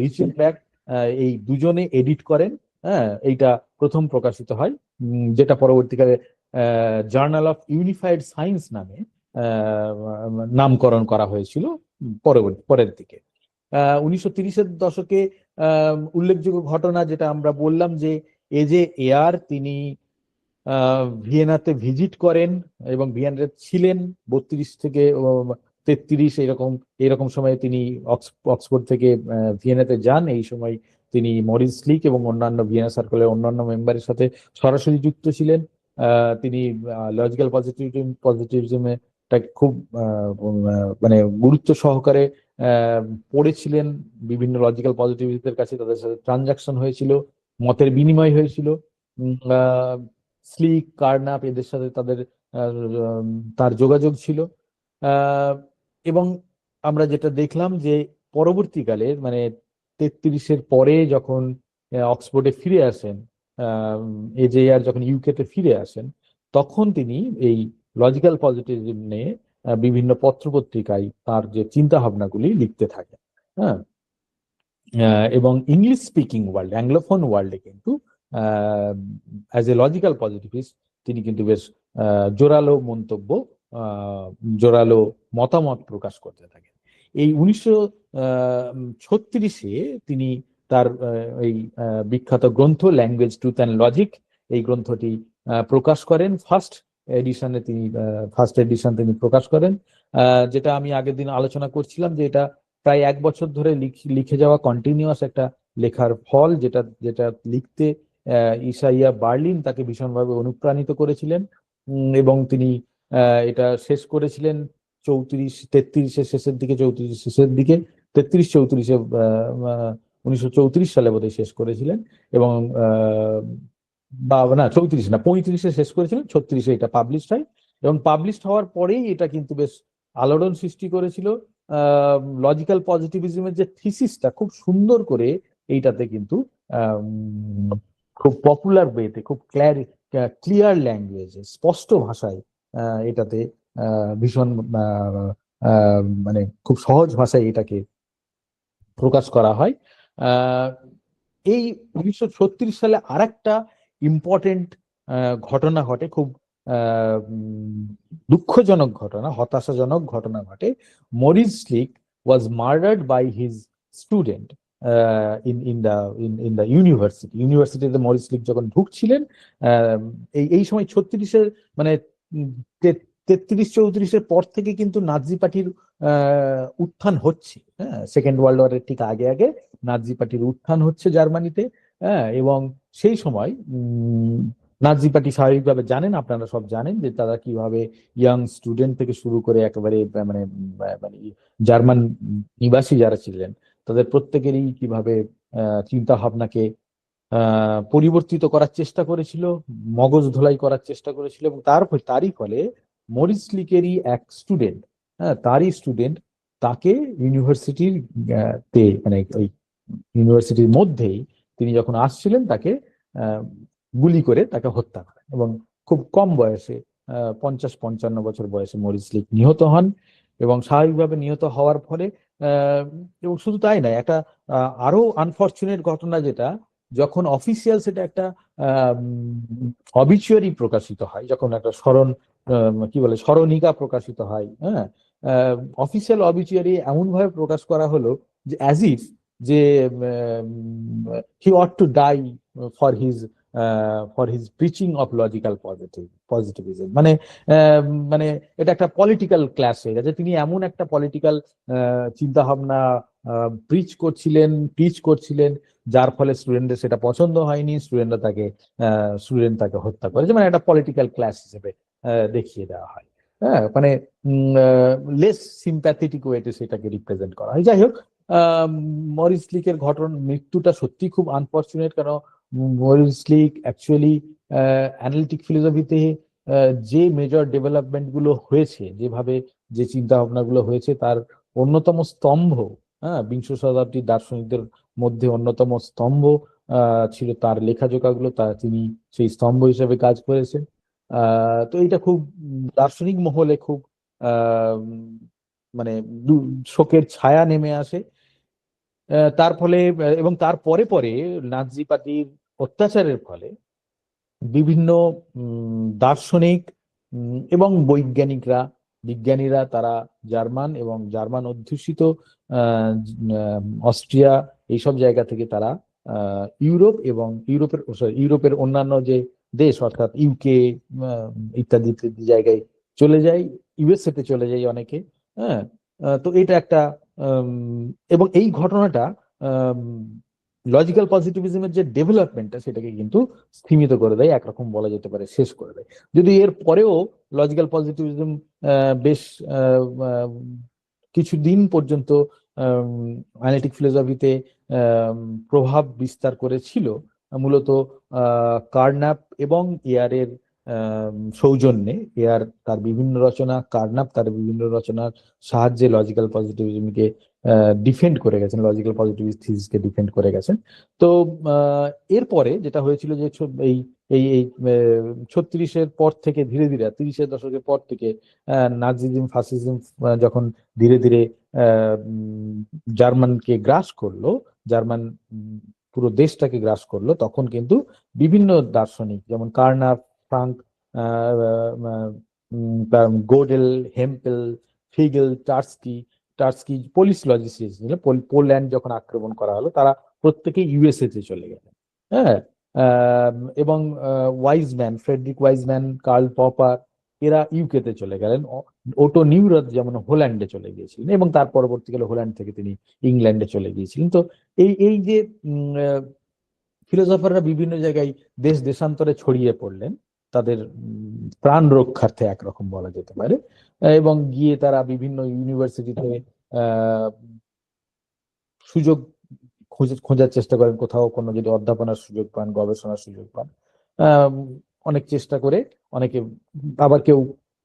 রিচেনব্যাক এই দুজনে এডিট করেন। হ্যাঁ, এইটা প্রথম প্রকাশিত হয়, যেটা পরবর্তীকালে জার্নাল অফ ইউনিফাইড সায়েন্স নামে নামকরণ করা হয়েছিল পরের দিকে। 1930-এর দশকে উল্লেখযোগ্য ঘটনা যেটা আমরা বললাম যে এজে এয়ার, তিনি ভিয়েনাতে ভিজিট করেন এবং ভিয়েনাতে ছিলেন 32 থেকে 33 এরকম সময়ে তিনি অক্সফোর্ড থেকে ভিয়েনাতে যান। এই সময় তিনি মরিস স্লিক এবং অন্যান্য ভিয়েনা সার্কেলের অন্যান্য মেম্বারের সাথে সরাসরি যুক্ত ছিলেন। তিনি লজিক্যাল পজিটিভিজমে খুব মানে গুরুত্ব সহকারে পড়েছিলেন। বিভিন্ন লজিক্যাল পজিটিভিস্টদের কাছে তাদের সাথে ট্রানজাকশন হয়েছিল, মতের বিনিময় হয়েছিল। স্লিক, কার্নাপ এদের সাথে তার যোগাযোগ ছিল। এবং আমরা যেটা দেখলাম যে পরবর্তীকালে মানে 33-এর পরে যখন অক্সফোর্ডে ফিরে আসেন, এজেআর যখন ইউকেতে ফিরে আসেন, তখন তিনি এই লজিক্যাল পজিটিভিজম নিয়ে বিভিন্ন পত্রপত্রিকায় তার যে চিন্তা ভাবনাগুলি লিখতে থাকেন। হ্যাঁ, এবং ইংলিশ স্পিকিং ওয়ার্ল্ড, অ্যাংলোফোন ওয়ার্ল্ডে কিন্তু অ্যাজ এ লজিক্যাল পজিটিভিস্ট তিনি কিন্তু বেশ জোরালো মন্তব্য, জোরালো মতামত প্রকাশ করতে থাকেন। এই 1936-এ তিনি তার এই বিখ্যাত গ্রন্থ ল্যাঙ্গুয়েজ, ট্রুথ অ্যান্ড লজিক, এই গ্রন্থটি প্রকাশ করেন। ফার্স্ট এডিশন তিনি প্রকাশ করেন, যেটা আমি আগের দিন আলোচনা করছিলাম যে এটা প্রায় 1 বছর ধরে লিখে যাওয়া কন্টিনিউয়াস একটা লেখার ফল, যেটা যেটা লিখতে ইসাইয়া বার্লিন তাকে ভীষণভাবে অনুপ্রাণিত করেছিলেন এবং তিনি এটা শেষ করেছিলেন 33-এর শেষের দিকে, 34 শেষের দিকে, 33-34-এ 1934 সালে বোধহয় শেষ করেছিলেন। এবং বা না 34 না 35-এ শেষ করেছিলেন, 36-এ এটা পাবলিশড হয়। এবং পাবলিশড হওয়ার পরেই এটা কিন্তু বেশ আলোড়ন সৃষ্টি করেছিল। লজিক্যাল পজিটিভিজমের যে থিসিসটা খুব সুন্দর করে এইটাতে কিন্তু খুব পপুলার ওয়েতে, খুব ক্লিয়ার ল্যাঙ্গুয়েজে, স্পষ্ট ভাষায় এটাতে ভীষণ মানে খুব সহজ ভাষায় এটাকে প্রকাশ করা হয়। এই 1936 সালে আরেকটা ইম্পর্টেন্ট ঘটনা ঘটে, খুব দুঃখজনক ঘটনা, হতাশাজনক ঘটনা ঘটে। Moritz Schlick was murdered by his student in the ইউনিভার্সিটিতে মরিস স্লিক যখন ঢুকছিলেন, এই সময় 36-এর মানে 33-34-এর পর থেকে কিন্তু নাৎসি পার্টির উত্থান হচ্ছে। হ্যাঁ, সেকেন্ড ওয়ার্ল্ড ওয়ারের ঠিক আগে আগে নাৎসি পার্টির উত্থান হচ্ছে জার্মানিতে। হ্যাঁ, এবং সেই সময় নাৎসি পার্টি স্বাভাবিকভাবে জানেন, আপনারা সব জানেন যে তারা কিভাবে ইয়াং স্টুডেন্ট থেকে শুরু করে একেবারে মানে মানে জার্মান নিবাসী যারা ছিলেন তাদের প্রত্যেকেরই কিভাবে চিন্তা ভাবনাকে পরিবর্তিত করার চেষ্টা করেছিল, মগজ ধোলাই করার চেষ্টা করেছিল। এবং তারই ফলে মরিস লিকেরই এক স্টুডেন্ট, হ্যাঁ তারই স্টুডেন্ট, তাকে ইউনিভার্সিটির মানে ওই ইউনিভার্সিটির মধ্যেই তিনি যখন আসছিলেন তাকে গুলি করে তাকে হত্যা করে। এবং খুব কম বয়সে 50-55 বছর বয়সে মরিস লিক নিহত হন। এবং স্বাভাবিকভাবে নিহত হওয়ার ফলে এবং শুধু তাই নয়, একটা আরো আনফরচুনেট ঘটনা, যেটা যখন অফিসিয়াল সেটা একটা অবিচুয়ারি প্রকাশিত হয়, যখন একটা কি বলে স্মরণিকা প্রকাশিত হয়, হ্যাঁ অফিসিয়াল অবিচুয়ারি এমন ভাবে প্রকাশ করা হলো যে অ্যাজ ইফ যে he ought to die for his preaching of logical positivism. মানে মানে এটা একটা পলিটিক্যাল ক্লাস হয়ে গেছে। তিনি এমন একটা পলিটিক্যাল চিন্তা ভাবনা প্রিচ করছিলেন যার ফলে স্টুডেন্টদের সেটা পছন্দ হয়নি, স্টুডেন্ট তাকে হত্যা করেছে। মানে একটা পলিটিক্যাল ক্লাস হিসেবে দেখিয়ে দেওয়া হয়। হ্যাঁ, মানে লেস সিম্প্যাথেটিক ওয়েতে সেটাকে রিপ্রেজেন্ট করা হয়। যাই হোক, মরিস লিকের মৃত্যুটা সত্যি খুব আনফরচুনেট, কারণ মরিস লিক অ্যাকচুয়ালি অ্যানালিটিক ফিলোসফিতে যে মেজর ডেভেলপমেন্ট গুলো হয়েছে, যেভাবে যে চিন্তা ভাবনা গুলো হয়েছে, তার অন্যতম স্তম্ভ, হ্যাঁ বিংশ শতাব্দীর দার্শনিকদের মধ্যে অন্যতম স্তম্ভ ছিল তার লেখাজোকাগুলো। তিনি সেই স্তম্ভ হিসেবে কাজ করেছেন। তো এটা খুব দার্শনিক মহলে খুব মানে শোকের ছায়া নেমে আসে। তার ফলে এবং তার পরে পরে নাৎসি পার্টির অত্যাচারের ফলে বিভিন্ন দার্শনিক এবং বিজ্ঞানীরা তারা জার্মান এবং জার্মান অধ্যুষিত অস্ট্রিয়া এইসব জায়গা থেকে তারা ইউরোপ এবং ইউরোপের অন্যান্য যে দেশ, অর্থাৎ ইউকে ইত্যাদি ইত্যাদি জায়গায় চলে যায়, ইউএসএ তে চলে যায় অনেকে। হ্যাঁ, তো এটা একটা এবং এই ঘটনাটা লজিক্যাল পজিটিভিজমের যে ডেভেলপমেন্টটা সেটাকে কিন্তু স্থিমিত করে দেয়, একরকম বলা যেতে পারে শেষ করে দেয়। যদি এর পরেও লজিক্যাল পজিটিভিজম বেশ কিছুদিন পর্যন্ত অ্যানালিটিক ফিলোসফিতে প্রভাব বিস্তার করেছিল, মূলত কার্নাপ এবং এয়ারের সৌজন্যে। তার বিভিন্ন রচনা, কার্নাপ তার বিভিন্ন রচনার সাহায্যে লজিক্যাল পজিটিভিজমকে ডিফেন্ড করে গেছেন, লজিক্যাল পজিটিভিস্ট থিসিসকে ডিফেন্ড করে গেছেন। তো এরপরে যেটা হয়েছিল যে এই এই এই 36-এর পর থেকে ধীরে ধীরে 30-এর দশকের পর থেকে নাৎসিজম ফাসিজম যখন ধীরে ধীরে জার্মানকে গ্রাস করলো, জার্মান পুরো দেশটাকে গ্রাস করলো, তখন কিন্তু বিভিন্ন দার্শনিক যেমন কার্নাপ, ফ্রাঙ্ক, গোডেল, হেম্পেল, ফিগেল, টার্স্কি পোলিশ লজিস্ট ছিল। পোল্যান্ড যখন আক্রমণ করা হলো, তারা প্রত্যেকে ইউএসএ তে চলে গেলেন। হ্যাঁ, এবং ফ্রেডরিক ওয়াইজম্যান, কার্ল পপার, এরা ইউকে তে চলে গেলেন। ওটো নিউরাথ যেমন হোল্যান্ডে চলে গিয়েছিলেন, এবং তার পরবর্তীকালে হোল্যান্ড থেকে তিনি ইংল্যান্ডে চলে গিয়েছিলেন। তো এই যে ফিলোসফাররা বিভিন্ন জায়গায় দেশান্তরে ছড়িয়ে পড়লেন তাদের প্রাণ রক্ষার্থে একরকম বলা যেতে পারে। এবং গিয়ে তারা বিভিন্ন ইউনিভার্সিটিতে সুযোগ খোঁজার চেষ্টা করেন, কোথাও কোনো যদি অধ্যাপনার সুযোগ পান, গবেষণার সুযোগ পান। আহ, অনেক চেষ্টা করে, অনেকে আবার কেউ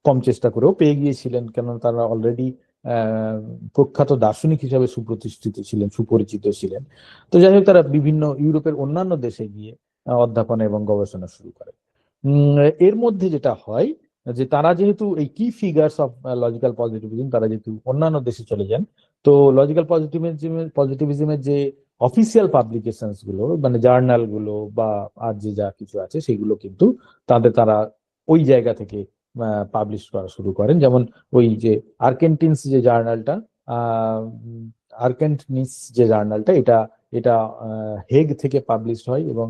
কম চেষ্টা করেও পেয়ে গিয়েছিলেন, কেন তারা অলরেডি প্রখ্যাত দার্শনিক হিসাবে সুপ্রতিষ্ঠিত ছিলেন, সুপরিচিত ছিলেন। তো যাই হোক, তারা বিভিন্ন ইউরোপের অন্যান্য দেশে গিয়ে অধ্যাপনা এবং গবেষণা শুরু করে। এর মধ্যে যেটা হয় যে তারা যেহেতু এই কি ফিগার্স অফ লজিক্যাল পজিটিভিজম, তারা যেহেতু অন্যান্য দেশে চলে যান, তো লজিক্যাল পজিটিভিজমের যে অফিসিয়াল পাবলিকেশনস গুলো, মানে জার্নাল গুলো বা আর যে যা কিছু আছে, সেগুলো কিন্তু তারা ওই জায়গা থেকে পাবলিশ করা শুরু করেন। যেমন ওই যে আর্কেন্টিনস যে জার্নালটা, আর্কেন্টনিস যে জার্নালটা, এটা এটা হেগ থেকে পাবলিশ হয়, এবং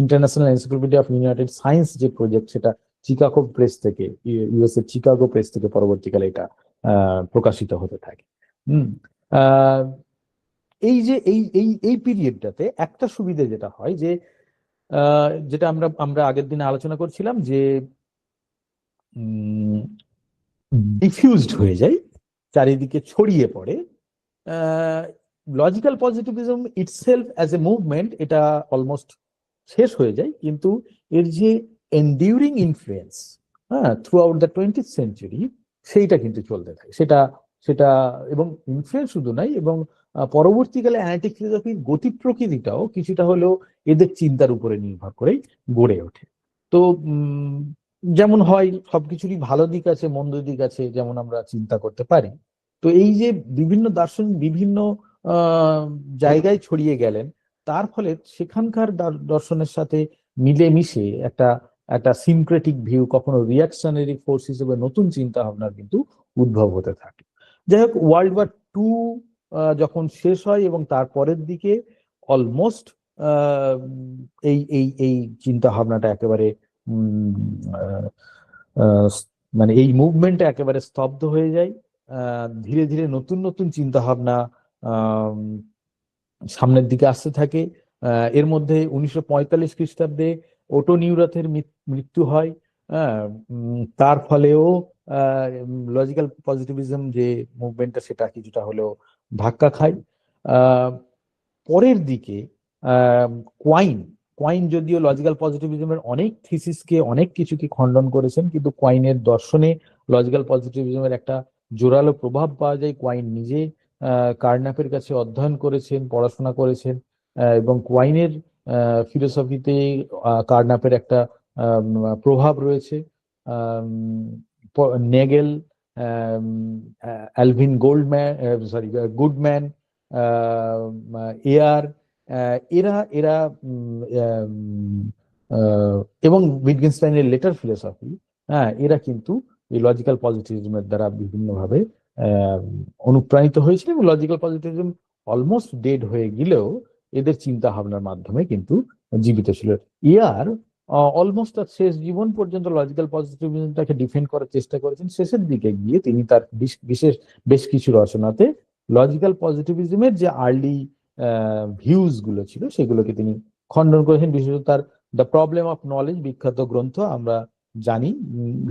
international encyclopedia of united science যে প্রজেক্ট, সেটা চিকাগো প্রেস থেকে, ইউএস এর চিকাগো প্রেস থেকে পরবর্তীকালে এটা প্রকাশিত হতে থাকে। হম আহ এই যে এই এই এই পিরিয়ডটাতে একটা সুবিধা যেটা হয় যে যেটা আমরা আমরা আগের দিনে আলোচনা করছিলাম, যে ডিফিউজড হয়ে যায়, চারিদিকে ছড়িয়ে পড়ে। Logical positivism itself as a movement এটা অলমোস্ট শেষ হয়ে যায়, কিন্তু এর যে এন্ডিউরিং ইনফ্লুয়েন্স, হ্যাঁ, through out the 20th century, সেইটা কিন্তু চলতে থাকে। সেটা সেটা এবং ইনফ্লুয়েন্স শুধু নাই, এবং পরবর্তীকালে অ্যানালিটিক ফিলোসফির গতি প্রকৃতিটাও কিছুটা হলেও এদের চিন্তার উপরে নির্ভর করেই গড়ে ওঠে। তো যেমন হয়, সবকিছুরই ভালো দিক আছে, মন্দ দিক আছে, যেমন আমরা চিন্তা করতে পারি। তো এই যে বিভিন্ন দার্শনিক বিভিন্ন জায়গায় ছড়িয়ে গেলেন, তার ফলে সেখানকার দর্শনের সাথে মিলেমিশে একটা একটা সিনক্রেটিক ভিউ, কখনো রিয়াকশনারি ফোর্স হিসেবে নতুন চিন্তা ভাবনার কিন্তু উদ্ভব হতে থাকে। যাই হোক, ওয়ার্ল্ড ওয়ার টু যখন শেষ হয় এবং তারপরের দিকে অলমোস্ট এই এই এই চিন্তা ভাবনাটা একেবারে মানে এই মুভমেন্টটা একেবারে স্তব্ধ হয়ে যায়। ধীরে ধীরে নতুন নতুন চিন্তা ভাবনা সামনের দিকে আসতে থাকে। এর মধ্যে 1945 খ্রিস্টাব্দে ওটো নিউরাথের মৃত্যু হয়। তার ফলেও লজিক্যাল পজিটিভিজম যে মুভমেন্টটা, সেটা কিছুটা হলেও ধাক্কা খায়। পরের দিকে কোয়াইন কোয়াইন যদিও লজিক্যাল পজিটিভিজমের অনেক থিসিসকে, অনেক কিছুকে খণ্ডন করেছেন, কিন্তু কোয়াইনের দর্শনে লজিক্যাল পজিটিভিজমের একটা জোরালো প্রভাব পাওয়া যায়। কোয়াইন নিজে কার্নাফের কাছে অধ্যয়ন করেছেন, পড়াশোনা করেছেন, এবং কোয়াইনের ফিলোসফিতে কার্নাফের একটা প্রভাব রয়েছে। Nagel, Alvin Goldman, sorry Goodman, air, এরা এরা এবং উইটগেনস্টাইনের লেটার ফিলোসফি, হ্যাঁ, এরা কিন্তু এই লজিক্যাল পজিটিভিজমের দ্বারা বিভিন্নভাবে অনুপ্রাণিত হয়েছিল, এবং লজিক্যাল পজিটিভিজম অলমোস্ট ডেড হয়ে গেলেও এদের চিন্তা ভাবনার মাধ্যমে কিন্তু জীবিত ছিল। ইয়ার অলমোস্ট তার শেষ জীবন পর্যন্ত লজিক্যাল পজিটিভিজমটাকে ডিফেন্ড করার চেষ্টা করেছেন। শেষের দিকে গিয়ে তিনি তার বিশেষ বেশ কিছু রচনাতে লজিক্যাল পজিটিভিজমের যে আর্লি ভিউজ গুলো ছিল, সেগুলোকে তিনি খণ্ডন করেছেন। বিশেষত তার দ্য প্রবলেম অফ নলেজ বিখ্যাত গ্রন্থ আমরা জানি,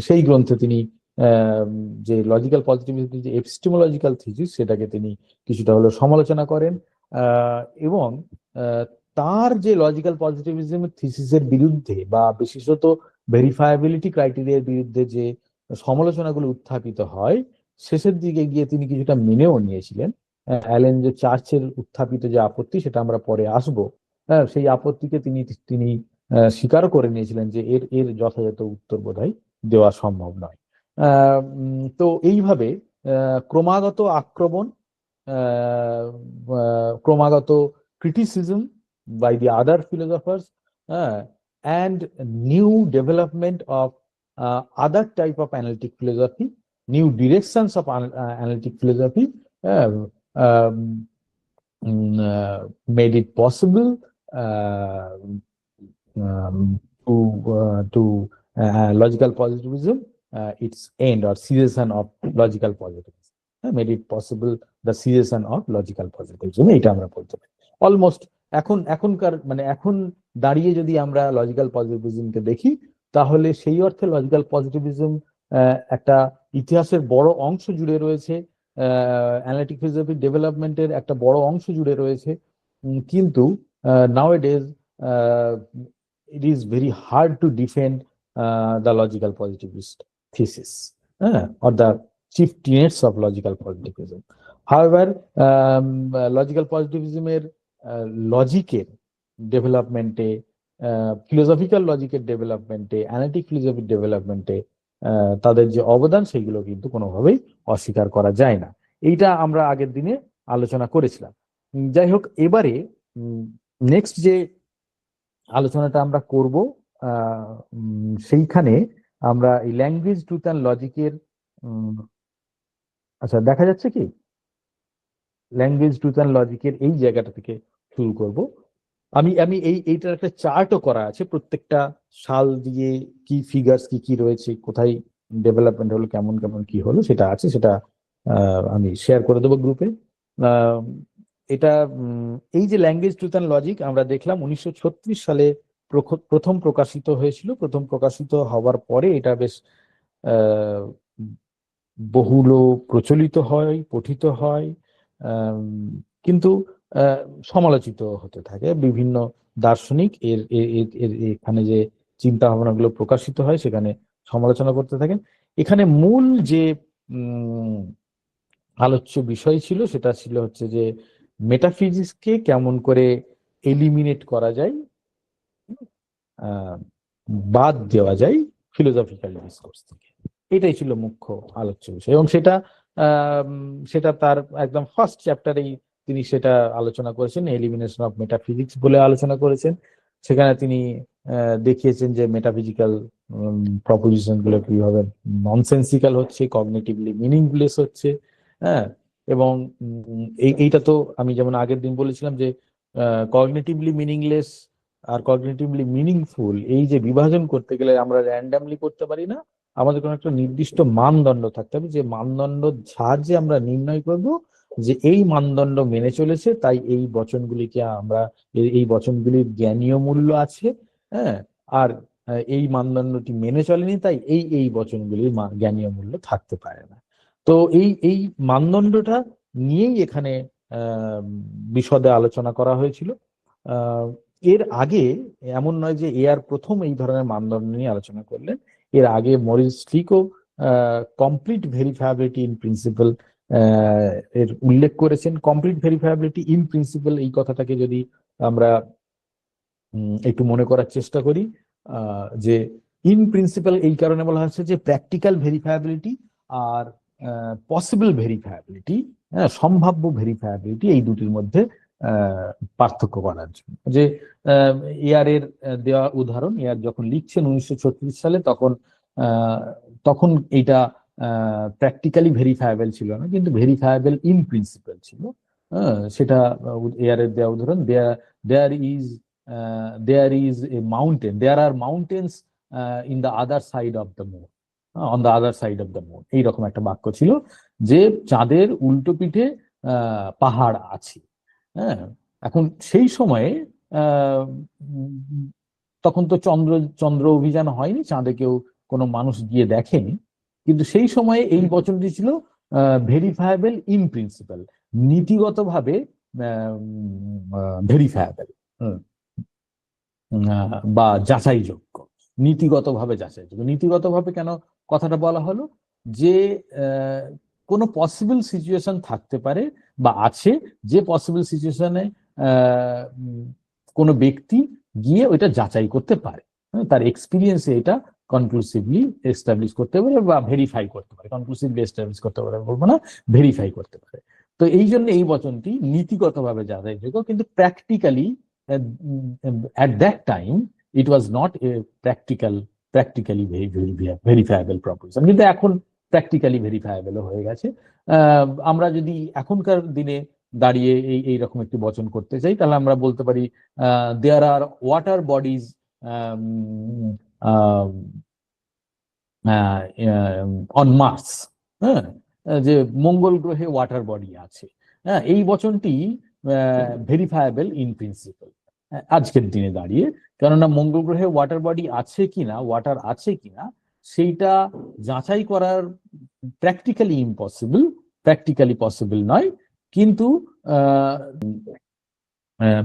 সেই গ্রন্থে তিনি যে লজিক্যাল পজিটিভিজমের যে এপিস্টেমোলজিক্যাল থিসিস, সেটাকে তিনি কিছুটা হলেও সমালোচনা করেন। এবং তার যে লজিক্যাল পজিটিভিজমের থিসিসের বিরুদ্ধে, বা বিশেষত ভেরিফায়াবিলিটি ক্রাইটেরিয়ার বিরুদ্ধে যে সমালোচনাগুলো উত্থাপিত হয়, শেষের দিকে গিয়ে তিনি কিছুটা মেনেও নিয়েছিলেন। অ্যালেন যে চার্চের উত্থাপিত যে আপত্তি, সেটা আমরা পরে আসবো, সেই আপত্তিকে তিনি তিনি স্বীকারও করে নিয়েছিলেন যে এর এর যথাযথ উত্তর বোধহয় দেওয়া সম্ভব নয়। তো এইভাবে ক্রমাগত আক্রমণ, ক্রমাগত criticism by the other philosophers, and new development of other type of analytic philosophy, new directions of analytic philosophy made it possible to logical positivism its end or cessation of logical positivism, made it possible the cessation of logical positivism, এটা আমরা বলতে পারি। Almost এখনকার মানে এখন দাঁড়িয়ে যদি আমরা লজিক্যাল পজিটিভিজমকে দেখি, তাহলে সেই অর্থে লজিক্যাল পজিটিভিজম একটা ইতিহাসের বড় অংশ জুড়ে রয়েছে, অ্যানালিটিক ফিলোসফি ডেভেলপমেন্টের একটা বড় অংশ জুড়ে রয়েছে, কিন্তু nowadays it is very hard to defend the logical positivist thesis, or the chief tenets of logical positivism. However, logical পজিটিভিজমের লজিকের ডেভেলপমেন্টে, ফিলোসফিক্যাল লজিকের ডেভেলপমেন্টে, অ্যানালিটিক ফিলোসফির ডেভেলপমেন্টে তাদের যে অবদান সেগুলো কিন্তু কোনোভাবেই অস্বীকার করা যায় না। এইটা আমরা আগের দিনে আলোচনা করেছিলাম। যাই হোক, এবারে নেক্সট যে আলোচনাটা আমরা করব সেইখানে আমরা এই ল্যাঙ্গুয়েজ ট্রুথ অ্যান্ড লজিকের, আচ্ছা দেখা যাচ্ছে কি, ল্যাঙ্গুয়েজ ট্রুথ অ্যান্ড লজিকের এই জায়গাটা থেকে শুরু করব। আমি এইটার একটা চার্টও করা আছে, প্রত্যেকটা সাল দিয়ে কি ফিগার্স কি কি রয়েছে, কোথায় ডেভেলপমেন্ট হলো, কেমন কেমন কি হলো সেটা আছে, সেটা আমি শেয়ার করে দেবো গ্রুপে। এটা এই যে ল্যাঙ্গুয়েজ ট্রুথ অ্যান্ড লজিক আমরা দেখলাম 1936 সালে প্রথম প্রকাশিত হয়েছিল। প্রথম প্রকাশিত হওয়ার পরে এটা বেশ বহুল প্রচলিত হয়, পঠিত হয়, কিন্তু সমালোচিত হতে থাকে। বিভিন্ন দার্শনিক এর এখানে যে চিন্তা ভাবনাগুলো প্রকাশিত হয় সেখানে সমালোচনা করতে থাকেন। এখানে মূল যে আলোচ্য বিষয় ছিল সেটা ছিল হচ্ছে যে মেটাফিজিক্সকে কেমন করে এলিমিনেট করা যায়, বাদ দেওয়া যায় ফিলোসফিক্যাল ডিসকোর্স থেকে। এটাই ছিল মুখ্য আলোচ্য বিষয়, এবং সেটা তার একদম ফার্স্ট চ্যাপ্টারেই তিনি সেটা আলোচনা করেছেন, এলিমিনেশন অফ মেটাফিজিক্স বলে আলোচনা করেছেন। সেখানে তিনি দেখিয়েছেন যে মেটাফিজিক্যাল প্রপোজিশন গুলো কিভাবে ননসেন্সিক্যাল হচ্ছে, কগনিটিভলি মিনিংলেস হচ্ছে। হ্যাঁ, এবং এইটা তো আমি যেমন আগের দিন বলেছিলাম যে কগনিটিভলি মিনিংলেস আর কগনিটিভলি মিনিংফুল এই যে বিভাজন করতে গেলে আমরা র্যান্ডামলি করতে পারি না, আমাদের কোনো একটা নির্দিষ্ট মানদণ্ড থাকতে হবে, যে মানদণ্ড সাহায্যে আমরা নির্ণয় করব যে এই মানদণ্ড মেনে চলেছে তাই এই বচনগুলিকে আমরা, এই বচনগুলির জ্ঞানীয় মূল্য আছে, হ্যাঁ, আর এই মানদণ্ডটি মেনে চলেনি তাই এই বচনগুলির জ্ঞানীয় মূল্য থাকতে পারে না। তো এই মানদণ্ডটা নিয়েই এখানে বিশদে আলোচনা করা হয়েছিল। এর আগে এমন নয় যে এআর প্রথম এই ধরনের মানদণ্ড নিয়ে আলোচনা করলেন, এর আগে মরিস স্লিকও কমপ্লিট ভেরিফায়াবিলিটি ইন প্রিন্সিপাল এর উল্লেখ করেছেন। কমপ্লিট ভেরিফায়াবিলিটি ইন প্রিন্সিপাল এই কথাটাকে যদি আমরা একটু মনে করার চেষ্টা করি, যে ইন প্রিন্সিপাল এই কারণে বলা হচ্ছে যে প্র্যাকটিক্যাল ভেরিফায়াবিলিটি আর পসিবল ভেরিফায়াবিলিটি, সম্ভাব্য ভেরিফায়াবিলিটি, এই দুটির মধ্যে পার্থক্য করার জন্য। যে এআর এর দেওয়া উদাহরণ, এআর যখন লিখছেন 1936 সালে তখন এইটা প্র্যাকটিক্যালি ভেরিফায়েবল ছিল না, কিন্তু ভেরিফায়েবল ইন প্রিন্সিপাল ছিল। সেটা এআর এর দেওয়া উদাহরণ, there is a mountain, there are mountains in the other side of the moon, on the other side of the moon, এইরকম একটা বাক্য ছিল যে চাঁদের উল্টো পিঠে পাহাড় আছে। হ্যাঁ, এখন সেই সময়ে তখন তো চন্দ্র অভিযান হয়নি, চাঁদে কেউ কোনো মানুষ গিয়ে দেখেনি, কিন্তু সেই সময়ে এই বচনটি ছিল ভেরিফায়েবল ইন প্রিন্সিপাল, নীতিগতভাবে ভেরিফায়েবল বা যাচাইযোগ্য, নীতিগতভাবে যাচাইযোগ্য। নীতিগতভাবে কেন কথাটা বলা হলো, যে কোনো পসিবল সিচুয়েশন থাকতে পারে বা আছে, যে পসিবল সিচুয়েশনে কোনো ব্যক্তি গিয়ে ওইটা যাচাই করতে পারে, তার এক্সপিরিয়েন্সে এটা কনক্লুসিভলি এস্টাবলিশ করতে পারে বা ভেরিফাই করতে পারে। কনক্লুসিভলি এস্টাবলিশ করতে পারে বলবো না, ভেরিফাই করতে পারে। তো এই জন্য এই বচনটি নীতিগতভাবে যাচাইযোগ্য, কিন্তু practically at that time it was not a practically verifiable proposition, কিন্তু এখন প্র্যাকটিক্যালি ভেরিফায়েবল হয়ে গেছে। আমরা যদি এখনকার দিনে দাঁড়িয়ে এইরকম একটি বচন করতে চাই, তাহলে আমরা বলতে পারি there are water bodies on Mars, হ্যাঁ, যে মঙ্গল গ্রহে ওয়াটার বডি আছে। হ্যাঁ, এই বচনটি ভেরিফায়েবল ইন প্রিন্সিপাল, আজকের দিনে দাঁড়িয়ে, কেননা মঙ্গল গ্রহে ওয়াটার বডি আছে কিনা, ওয়াটার আছে কিনা সেইটা যাচাই করার প্র্যাকটিক্যালি পসিবল নয়। কিন্তু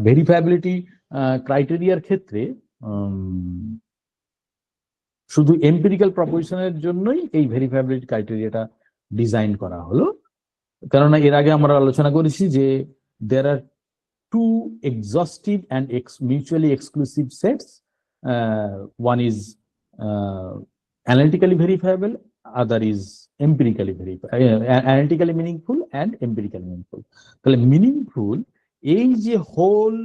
ভেরিফায়াবিলিটি ক্রাইটেরিয়ার ক্ষেত্রে শুধু এম্পিরিক্যাল প্রপোজিশনের জন্যই এই ভেরিফায়াবিলিটি ক্রাইটেরিয়াটা ডিজাইন করা হলো। কেননা এর আগে আমরা আলোচনা করেছি যে there are two exhaustive and mutually exclusive sets. One is analytically verifiable, other is empirically analytically meaningful and empirically meaningful. তাহলে মিনিংফুল এই যে হোল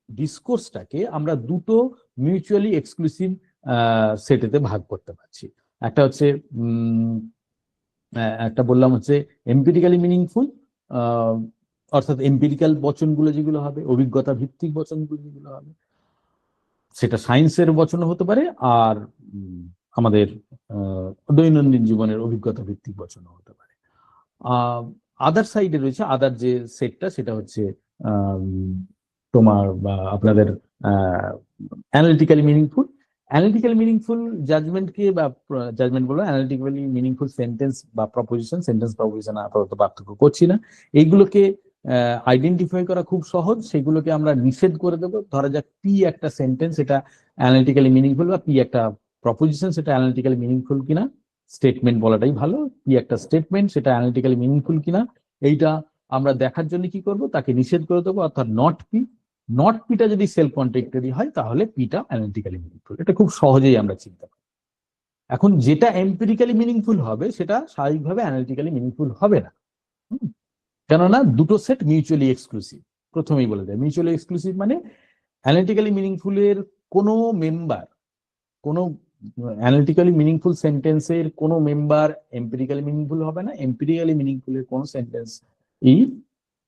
ডিসকোর্সটাকে আমরা দুটো মিউচুয়ালি এক্সক্লুসিভ সেটেতে ভাগ করতে পারছি। একটা হচ্ছে একটা বললাম হচ্ছে এম্পিরিক্যালি মিনিংফুল, অর্থাৎ এম্পিরিক্যাল বচনগুলো যেগুলো হবে, অভিজ্ঞতা ভিত্তিক বচনগুলো যেগুলো হবে, সেটা সায়েন্সের বচনও হতে পারে, আর আমাদের দৈনন্দিন জীবনের অভিজ্ঞতা ভিত্তিক বচনও হতে পারে। আদার সাইডে রয়েছে আদার যে সেটটা, সেটা হচ্ছে তোমার বা আপনাদের অ্যানালিটিক্যালি মিনিংফুল। অ্যানালিটিক্যালি মিনিংফুল জাজমেন্টকে বা জাজমেন্ট বলো, অ্যানালিটিক্যালি মিনিংফুল সেন্টেন্স বা প্রপোজিশন, সেন্টেন্স প্রপোজিশন আপাতত পার্থক্য করছি না। এইগুলোকে আইডেন্টিফাই করা খুব সহজ, সেগুলোকে আমরা নিষেধ করে দেবো। ধরা যাক পি একটা সেন্টেন্স, এটা অ্যানালিটিক্যালি মিনিংফুল, বা পি একটা প্রপোজিশন, সেটা অ্যানালিটিক্যালি মিনিংফুল কিনা, স্টেটমেন্ট বলাটাই ভালো, পি একটা স্টেটমেন্ট, সেটা অ্যানালিটিক্যালি মিনিংফুল কিনা, এইটা আমরা দেখার জন্য কি করব, তাকে নিষেধ করে দেবো। অর্থাৎ নট পিটা যদি সেলফ কন্ট্রাডিক্টরি হয় তাহলে পিটা অ্যানালিটিক্যালি মিনিংফুল। এটা খুব সহজেই আমরা চিন্তা করি। এখন যেটা এম্পিরিক্যালি মিনিংফুল হবে সেটা স্বাভাবিকভাবে অ্যানালিটিক্যালি মিনিংফুল হবে না, কেননা দুটো সেট মিউচুয়ালি এক্সক্লুসিভ। প্রথমেই বলে দেয় মিউচুয়ালি এক্সক্লুসিভ মানে অ্যানালিটিক্যালি মিনিংফুলের কোনো মেম্বার, কোনো অ্যানালিটিক্যালি মিনিংফুল সেন্টেন্সের কোনো মেম্বার এম্পিরিক্যালি মিনিংফুল হবে না, এম্পিরিক্যালি মিনিংফুলের কোনো সেন্টেন্স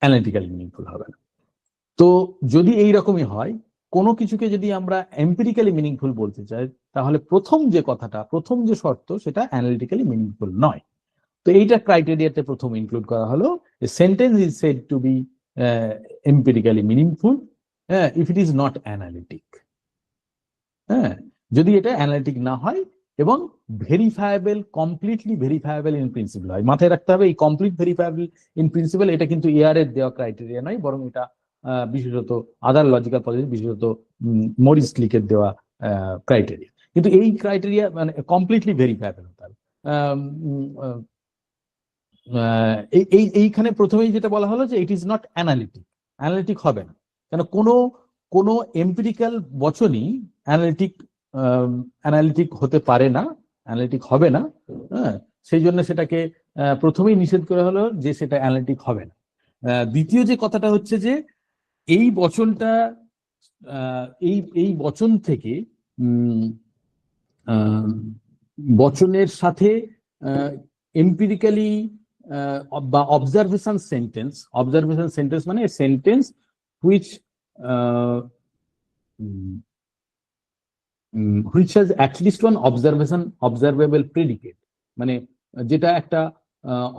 অ্যানালিটিক্যালি মিনিংফুল হবে না। তো যদি এই রকমই হয়, কোনো কিছুকে যদি আমরা এম্পিরিক্যালি মিনিংফুল বলতে চাই, তাহলে প্রথম যে শর্ত সেটা অ্যানালিটিক্যালি মিনিংফুল নয়। তো এইটা ক্রাইটেরিয়াতে প্রথম ইনক্লুড করা হলো, sentence is said to be empirically meaningful if it is not analytic. যদি এটা অ্যানালিটিক না হয় এবং verifiable, completely verifiable in principle হয়। মাথায় রাখতে হবে এই কমপ্লিট ভেরিফায়েবল ইন প্রিন্সিপল এটা কিন্তু এআর এর দেওয়া ক্রাইটেরিয়া নয়, বরং এটা বিশেষত আদার লজিক্যাল পদ্ধতি, বিশেষত মরিস ক্লিকের দেওয়া ক্রাইটেরিয়া। কিন্তু এই ক্রাইটেরিয়া মানে কমপ্লিটলি ভেরিফায়েবল হতে হবে। এইখানে প্রথমেই যেটা বলা হলো যে ইট ইজ নট অ্যানালিটিক হবে না, কেন কোনো এম্পিরিক্যাল বচনই অ্যানালিটিক হতে পারে না, অ্যানালিটিক হবে না। সেই জন্য সেটাকে প্রথমেই নিষেধ করা হলো যে সেটা অ্যানালিটিক হবে না। দ্বিতীয় যে কথাটা হচ্ছে যে এই বচনটা এই বচন থেকে বচনের সাথে এম্পিরিক্যালি বা অবজারভেশন সেন্টেন্স মানে sentence which has at least one observable predicate, মানে যেটা একটা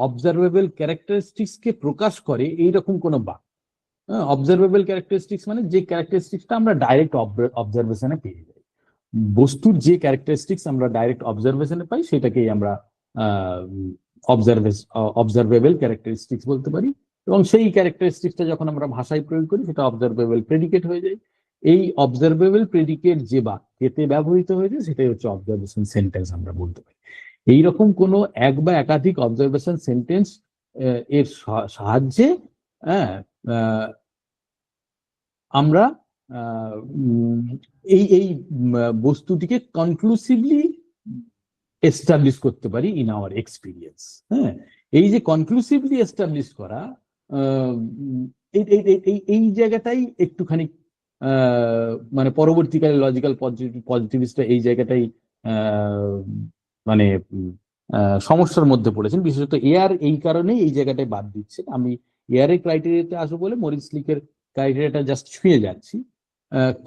অবজারভেবল ক্যারেক্টারিস্টিক্স কে প্রকাশ করে এইরকম কোন বাক্য। অবজারভেবল ক্যারেক্টারিস্টিক্স মানে যে ক্যারেক্টারিস্টিক্সটা আমরা ডাইরেক্ট অবজারভেশনে পেয়ে যাই, বস্তুর যে ক্যারেক্টারিস্টিক্স আমরা ডাইরেক্ট অবজারভেশনে পাই সেটাকেই আমরা অবজারভেবল ক্যারেক্টারিস্টিক্স বলতে পারি। এবং সেই ক্যারেক্টারিস্টিক্সটা যখন আমরা ভাষায় প্রয়োগ করি সেটা অবজারভেবল প্রেডিকেট হয়ে যায়। এই অবজারভেবল প্রেডিকেট যে বাক্যেতে ব্যবহৃত হয়েছে সেটাই হচ্ছে অবজারভেশন সেন্টেন্স আমরা বলতে পারি। এইরকম কোনো এক বা একাধিক অবজারভেশন সেন্টেন্স এর সাহায্যে আমরা এই বস্তুটিকে কনক্লুসিভলি এস্টাবলিশ করতে পারি ইন আওয়ার এক্সপিরিয়েন্স। এই যে কনক্লুসিভলি এস্টাবলিশ করা, এই জায়গাটাই একটুখানি মানে পরবর্তীকালে লজিক্যাল পজিটিভিস্টরা এই জায়গাটাই মানে সমস্যার মধ্যে পড়েছেন, বিশেষত এআর এই কারণেই এই জায়গাটায় বাদ দিচ্ছেন। আমি এআর এর ক্রাইটেরিয়াতে আসবো বলে মরিস লিকের ক্রাইটেরিয়াটা জাস্ট ছুঁয়ে যাচ্ছি।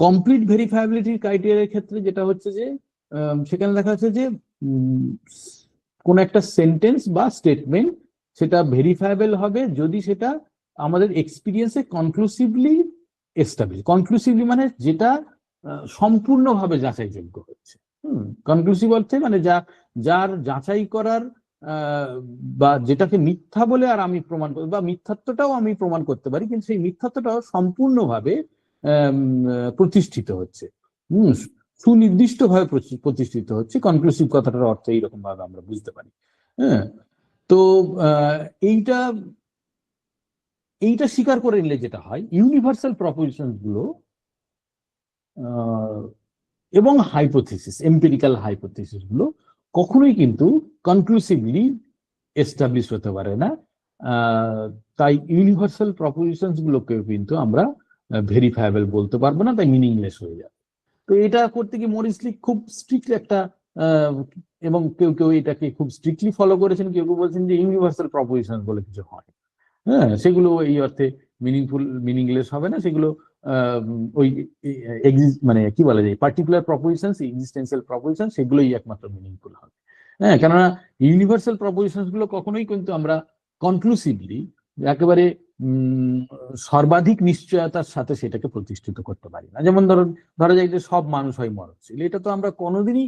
কমপ্লিট ভেরিফায়াবিলিটির ক্রাইটেরিয়ার ক্ষেত্রে যেটা হচ্ছে যে সেখানে দেখা যাচ্ছে যে কোন একটা সেন্টেন্স বা স্টেটমেন্ট সেটা ভেরিফায়েবল হবে যদি সেটা আমাদের এক্সপিরিয়েন্সে কনক্লুসিভলি এস্টাবলিশ। কনক্লুসিভলি মানে যেটা সম্পূর্ণভাবে যাচাইযোগ্য হচ্ছে। কনক্লুসিভ অর্থে মানে যার যাচাই করার বা যেটাকে মিথ্যা বলে আর আমি প্রমাণ করতে বা মিথ্যাত্বটাও আমি প্রমাণ করতে পারি, কিন্তু সেই মিথ্যাত্বটাও সম্পূর্ণভাবে প্রতিষ্ঠিত হচ্ছে, সুনির্দিষ্টভাবে প্রতিষ্ঠিত হচ্ছে। কনক্লুসিভ কথাটার অর্থ এইরকম ভাবে আমরা বুঝতে পারি। হ্যাঁ, তো এইটা এইটা স্বীকার করে নিলে যেটা হয়, ইউনিভার্সাল প্রপোজিশন গুলো এবং হাইপোথিসিস, এম্পিরিক্যাল হাইপোথিসিস গুলো কখনোই কিন্তু কনক্লুসিভলি এস্টাবলিশ হতে পারে না। তাই ইউনিভার্সাল প্রপোজিশনস গুলোকে কিন্তু আমরা ভেরিফায়েবল বলতে পারবো না, তাই মিনিংলেস হয়ে যাবে। তো এটা করতে গিয়ে মরিসলি খুব স্ট্রিক্টলি একটা এবং কেউ কেউ এটাকে খুব স্ট্রিক্টলি ফলো করেছেন, কেউ কেউ বলছেন যে ইউনিভার্সাল প্রপোজিশন বলে কিছু হয়, হ্যাঁ, সেগুলো এই অর্থে মিনিংলেস হবে না। সেগুলো ওই মানে কি বলা যায়, পার্টিকুলার প্রপোজিশন, এক্সিস্টেন্সিয়াল প্রপোজিশন, সেগুলোই একমাত্র মিনিংফুল হবে। হ্যাঁ, কেননা ইউনিভার্সাল প্রপোজিশন গুলো কখনোই কিন্তু আমরা কনক্লুসিভলি একেবারে সর্বাধিক নিশ্চয়তার সাথে সেটাকে প্রতিষ্ঠিত করতে পারি না। যেমন ধরা যায় যে সব মানুষ হয় মরণশীল, এটা তো আমরা কোনোদিনই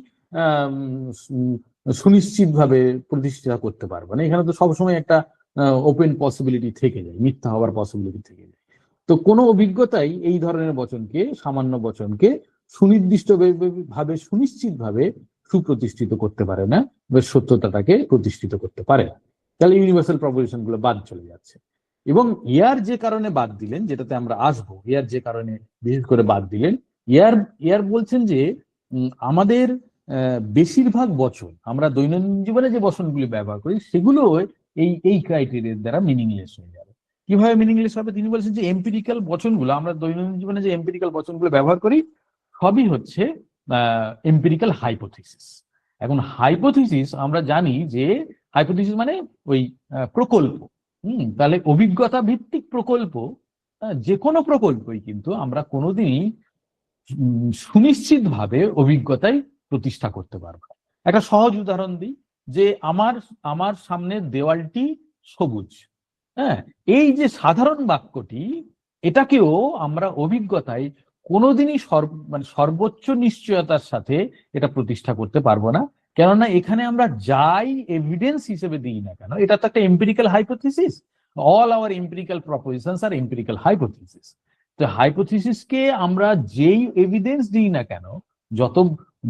সুনিশ্চিত ভাবে প্রতিষ্ঠা করতে পারবো না। এখানে তো সবসময় একটা ওপেন পসিবিলিটি থেকে যায়, মিথ্যা হওয়ার পসিবিলিটি থেকে যায়। তো কোনো অভিজ্ঞতাই এই ধরনের বচনকে, সামান্য বচনকে সুনির্দিষ্ট ভাবে, সুনিশ্চিত ভাবে সুপ্রতিষ্ঠিত করতে পারে না, বা সত্যতাটাকে প্রতিষ্ঠিত করতে পারে না। তাহলে ইউনিভার্সাল প্রপোজিশন গুলো বাদ চলে যাচ্ছে। এবং ইয়ার যে কারণে বাদ দিলেন, যেটাতে আমরা আসবো, ইয়ার যে কারণে বিশেষ করে বাদ দিলেন, ইয়ার বলছেন যে আমাদের বেশিরভাগ বচন, আমরা দৈনন্দিন জীবনে যে বচনগুলি ব্যবহার করি, সেগুলো এই ক্রাইটেরিয়ার দ্বারা মিনিংলেস হয়ে যাবে। কিভাবে মিনিংলেস হবে? তিনি বলছেন যে এম্পিরিক্যাল বচনগুলো, আমরা দৈনন্দিন জীবনে যে এম্পিরিক্যাল বচনগুলো ব্যবহার করি, সবই হচ্ছে এম্পিরিক্যাল হাইপোথিসিস। এখন হাইপোথিসিস আমরা জানি যে হাইপোথিসিস মানে ওই প্রকল্প। তাহলে অভিজ্ঞতা ভিত্তিক প্রকল্প, যে কোনো প্রকল্পই কিন্তু আমরা কোনোদিনই সুনিশ্চিত ভাবে অভিজ্ঞতায় প্রতিষ্ঠা করতে পারবো। একটা সহজ উদাহরণ দিই, যে আমার সামনের দেওয়ালটি সবুজ। হ্যাঁ, এই যে সাধারণ বাক্যটি, এটাকেও আমরা অভিজ্ঞতায় কোনোদিনই মানে সর্বোচ্চ নিশ্চয়তার সাথে এটা প্রতিষ্ঠা করতে পারবো না। কেননা এখানে আমরা যাই এভিডেন্স হিসেবে দিই না কেন, এটা তো একটা empirical hypothesis. All our empirical propositions আর এম্পিরিক্যাল হাইপোথিসিস। তো হাইপোথিসিসকে আমরা যেই এভিডেন্স দিই না কেন,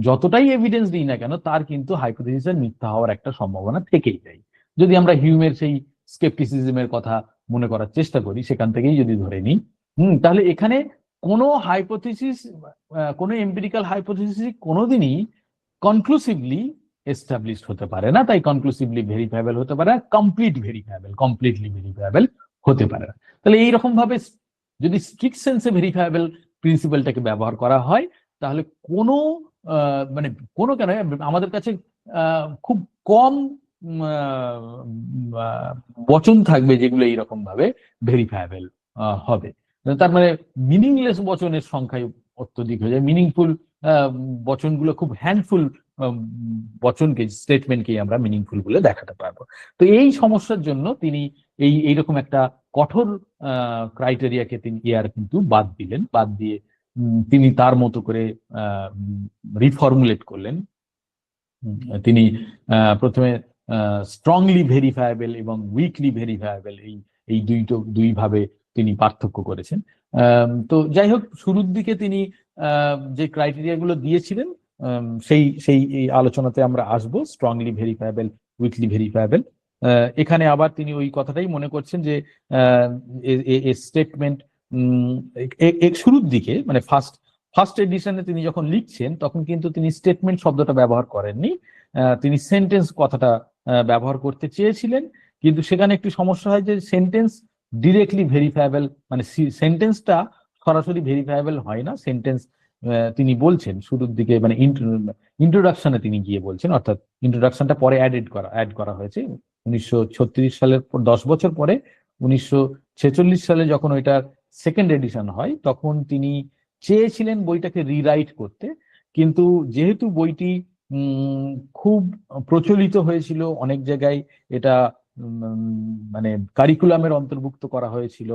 যতটাই এভিডেন্স দিই না কেন, তার কিন্তু হাইপোথিসিসের মিথ্যা হওয়ার একটা সম্ভাবনা থেকেই যায়। যদি আমরা হিউমের সেই স্কেপটিসিজমের কথা মনে করার চেষ্টা করি, সেখান থেকেই যদি ধরে নিই, তাহলে এখানে কোনো হাইপোথিসিস, কোনো এম্পিরিক্যাল হাইপোথিসিস কোনোদিনই কনক্লুসিভলি এস্টাবলিশড হতে পারে না। তাই কনক্লুসিভলি ভেরিফায়েবল হতে পারে না, কমপ্লিটলি ভেরিফায়েবল হতে পারে না। তাহলে এইরকম ভাবে যদি স্ট্রিক্ট সেন্সে ভেরিফায়েবল প্রিন্সিপালটাকে ব্যবহার করা হয়, তাহলে কোনো মানে কোনো কেন আমাদের কাছে খুব কম বচন থাকবে যেগুলো এইরকম ভাবে ভেরিফায়েবল হবে। তার মানে মিনিংলেস বচনের সংখ্যায় অত্যধিক হয়ে যায়। মিনিংফুল বচনগুলো খুব হ্যান্ডফুল বচনকে, স্টেটমেন্টকে আমরা মিনিংফুল বলে দেখাতে পারবো। তো এই সমস্যার জন্য তিনি এইরকম একটা কঠোর ক্রাইটেরিয়াকে তিনি কিন্তু বাদ দিলেন। বাদ দিয়ে তিনি তার মতো করে রিফর্মুলেট করলেন। তিনি প্রথমে স্ট্রংলি ভেরিফায়েবল এবং উইকলি ভেরিফায়েবল, এই দুই ভাবে তিনি পার্থক্য করেছেন। তো যাই হোক, শুরুর দিকে তিনি যে ক্রাইটেরিয়া গুলো দিয়েছিলেন, সেই আলোচনাতে আমরা আসবো, স্ট্রংলি ভেরিফায়েবল, উইকলি ভেরিফায়েবল। এখানে আবার তিনি ওই কথাটাই মনে করছেন যে স্টেটমেন্ট শুরুর দিকে, মানে ফার্স্ট এডিশনে তিনি যখন লিখছেন, তখন কিন্তু তিনি স্টেটমেন্ট শব্দটা ব্যবহার করেননি, তিনি সেন্টেন্স কথাটা ব্যবহার করতে চেয়েছিলেন। কিন্তু সেখানে একটি সমস্যা হয় যে সেন্টেন্স ডিরেক্টলি ভেরিফায়েবল, মানে সেন্টেন্সটা সরাসরি ভেরিফায়েবল হয় না। সেন্টেন্স তিনি বলছেন শুরুর দিকে, মানে ইন্ট্রোডাকশনে তিনি গিয়ে বলছেন, অর্থাৎ ইন্ট্রোডাকশনটা পরে অ্যাড করা হয়েছে 1936 সালের 10 বছর পরে 1946 সালে যখন ওইটা সেকেন্ড এডিশন হয়, তখন তিনি চেয়েছিলেন বইটাকে রিরাইট করতে। কিন্তু যেহেতু বইটি খুব প্রচলিত হয়েছিল, অনেক জায়গায় এটা মানে কারিকুলামের অন্তর্ভুক্ত করা হয়েছিল,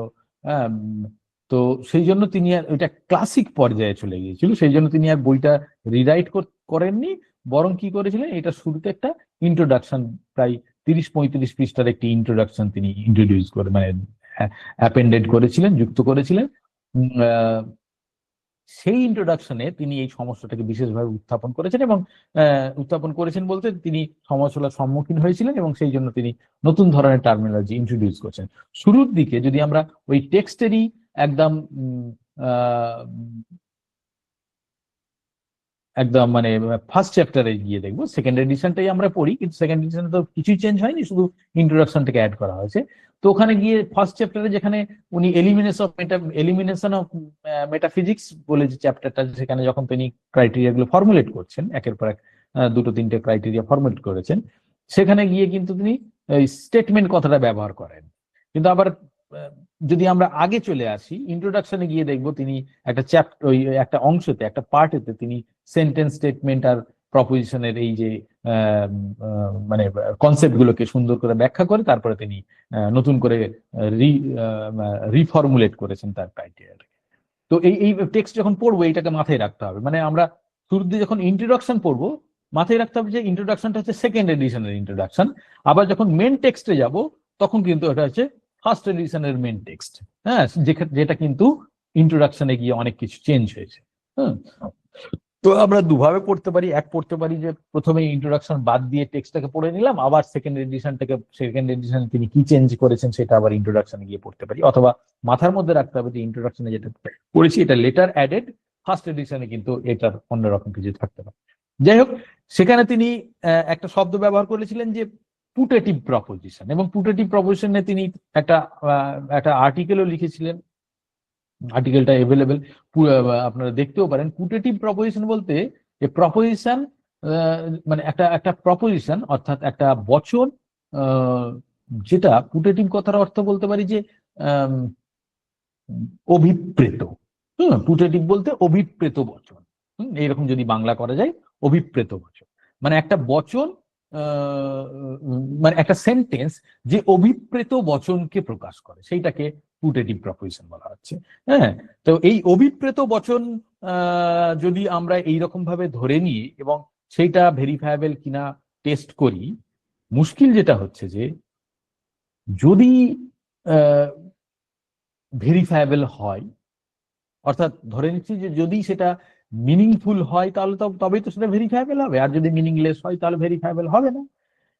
তো সেই জন্য তিনি আর ওইটা ক্লাসিক পর্যায়ে চলে গিয়েছিল, সেই জন্য তিনি আর বইটা রিরাইট করেননি, বরং কি করেছিলেন, এটা শুরুতে একটা ইন্ট্রোডাকশন, প্রায় 30-35 পৃষ্ঠার একটি ইন্ট্রোডাকশন তিনি ইন্ট্রোডিউস করে, মানে অ্যাপেন্ডেড করেছিলেন, যুক্ত করেছিলেন। সেই ইন্ট্রোডাকশনে তিনি এই সমস্যাটাকে বিশেষভাবে উত্থাপন করেছেন, এবং উত্থাপন করেছেন বলতে তিনি সমালোচনার সম্মুখীন হয়েছিলেন, এবং সেই জন্য তিনি নতুন ধরনের টার্মিনোলজি ইন্ট্রোডিউস করছেন। শুরুর দিকে যদি আমরা ওই টেক্সটেরই একদম একদম মানে ফার্স্ট চ্যাপ্টারে গিয়ে দেখবো, সেকেন্ড এডিশনটাই আমরা পড়ি, কিন্তু সেকেন্ড এডিশনে তো কিছুই চেঞ্জ হয়নি, শুধু ইন্ট্রোডাকশনটাকে অ্যাড করা হয়েছে। তো ওখানে গিয়ে ফার্স্ট চ্যাপ্টারে যেখানে উনি এলিমিনেশন অফ মেটাফিজিক্স বলে যে চ্যাপ্টারটা, সেখানে যখন তিনি ক্রাইটেরিয়া গুলো ফর্মুলেট করছেন, একের পর এক 2-3টে ক্রাইটেরিয়া ফর্মুলেট করেছেন, সেখানে গিয়ে কিন্তু তিনি স্টেটমেন্ট কথাটা ব্যবহার করেন। কিন্তু আবার যদি আমরা আগে চলে আসি, ইন্ট্রোডাকশনে গিয়ে দেখবো তিনি একটা ওই একটা অংশতে, একটা পার্টেতে তিনি সেন্টেন্স, স্টেটমেন্ট আর প্রপোজিশনের এই যে মানে কনসেপ্ট গুলোকে সুন্দর করে ব্যাখ্যা করে তারপরে তিনি নতুন করে রিফর্মুলেট করেছেন তার ক্রাইটেরিয়াটাকে। তো এই টেক্সট যখন পড়বো এইটাকে মাথায় রাখতে হবে, মানে আমরা শুরুতে যখন ইন্ট্রোডাকশন পড়বো মাথায় রাখতে হবে যে ইন্ট্রোডাকশনটা হচ্ছে সেকেন্ড এডিশনের ইন্ট্রোডাকশন, আবার যখন মেন টেক্সটে যাব তখন কিন্তু এটা হচ্ছে ফার্স্ট এডিশনের মেন টেক্সট। হ্যাঁ, যেটা কিন্তু ইন্ট্রোডাকশনে গিয়ে অনেক কিছু চেঞ্জ হয়েছে। হ্যাঁ, তো আমরা দুভাবে পড়তে পারি, এক পড়তে পারি যে প্রথমে ইন্ট্রোডাকশন বাদ দিয়ে টেক্সটটাকে পড়ে নিলাম, আবার সেকেন্ড এডিশন তিনি কি চেঞ্জ করেছেন সেটা আবার ইন্ট্রোডাকশনে গিয়ে পড়তে পারি, অথবা মাথার মধ্যে রাখতে হবে যে ইন্ট্রোডাকশনে যেটা পড়েছি এটা লেটার অ্যাডেড, ফার্স্ট এডিশনে কিন্তু এটার অন্যরকম কিছু থাকতে পারে। যাই হোক, সেখানে তিনি একটা শব্দ ব্যবহার করেছিলেন যে পুটেটিভ প্রপোজিশন, এবং পুটেটিভ প্রপোজিশনে তিনি একটা আর্টিকেলও লিখেছিলেন, আর্টিকেলটা এভেলেবেল, আপনারা দেখতেও পারেন। পুটেটিভ প্রপোজিশন বলতে যে প্রপোজিশন মানে একটা প্রপোজিশন অর্থাৎ একটা বচন, যেটা পুটেটিভ কথার অর্থ বলতে পারি যে অভিপ্রেত। পুটেটিভ বলতে অভিপ্রেত বচন, এইরকম যদি বাংলা করা যায়, অভিপ্রেত বচন মানে একটা বচন, মানে একটা সেন্টেন্স যে অভিপ্রেত বচনকে প্রকাশ করে, সেইটাকে পুটেটিভ প্রপোজিশন বলা হচ্ছে। হ্যাঁ, তো এই অভিপ্রেত বচন যদি আমরা এইরকম ভাবে ধরে নিই এবং সেইটা ভেরিফায়েবল কিনা টেস্ট করি, মুশকিল যেটা হচ্ছে যে যদি ভেরিফায়েবল হয়, অর্থাৎ ধরে নিচ্ছি যে যদি সেটা মিনিংফুল হয় তাহলে তবেই তো সেটা ভেরিফায়েবল হবে, আর যদি মিনিংলেস হয় তাহলে ভেরিফায়েবল হবে না।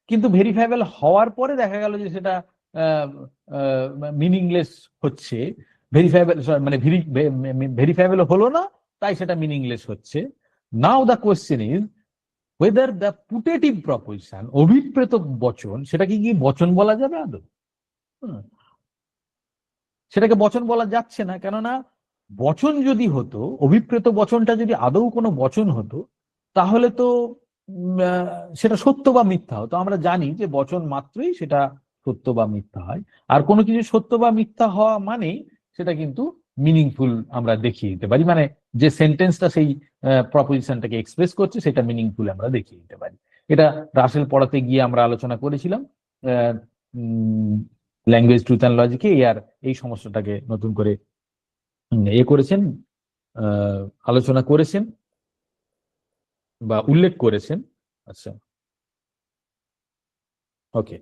কিন্তু ভেরিফায়েবল হওয়ার পরে দেখা গেল যে সেটা মিনিংলেস হচ্ছে, ভেরিফায়েবল হলো না, তাই সেটা মিনিংলেস হচ্ছে। Now the question is whether the putative proposition, অভিপ্রেত বচন, সেটাকে কি বচন বলা যাবে আদৌ? সেটাকে বচন বলা যাচ্ছে না, কেননা বচন যদি হতো, অভিপ্রেত বচনটা যদি আদৌ কোনো বচন হতো, তাহলে তো সেটা সত্য বা মিথ্যা হতো। আমরা জানি যে বচন মাত্রই সেটা সত্য বা মিথ্যা হয়, আর কোনো কিছু সত্য বা মিথ্যা হওয়া মানেই সেটা কিন্তু মিনিংফুল আমরা দেখিয়ে দিতে পারি, মানে যে সেন্টেন্সটা সেই প্রপোজিশনটাকে এক্সপ্রেস করছে সেটা মিনিংফুল আমরা দেখিয়ে দিতে পারি। এটা রাসেল পড়াতে গিয়ে আমরা আলোচনা করেছিলাম, ল্যাঙ্গুয়েজ ট্রুথ অ্যান্ড লজিকে এই সমস্যাটাকে নতুন করে করেছেন, আলোচনা করেছেন বা উল্লেখ করেছেন। আচ্ছা, ওকে।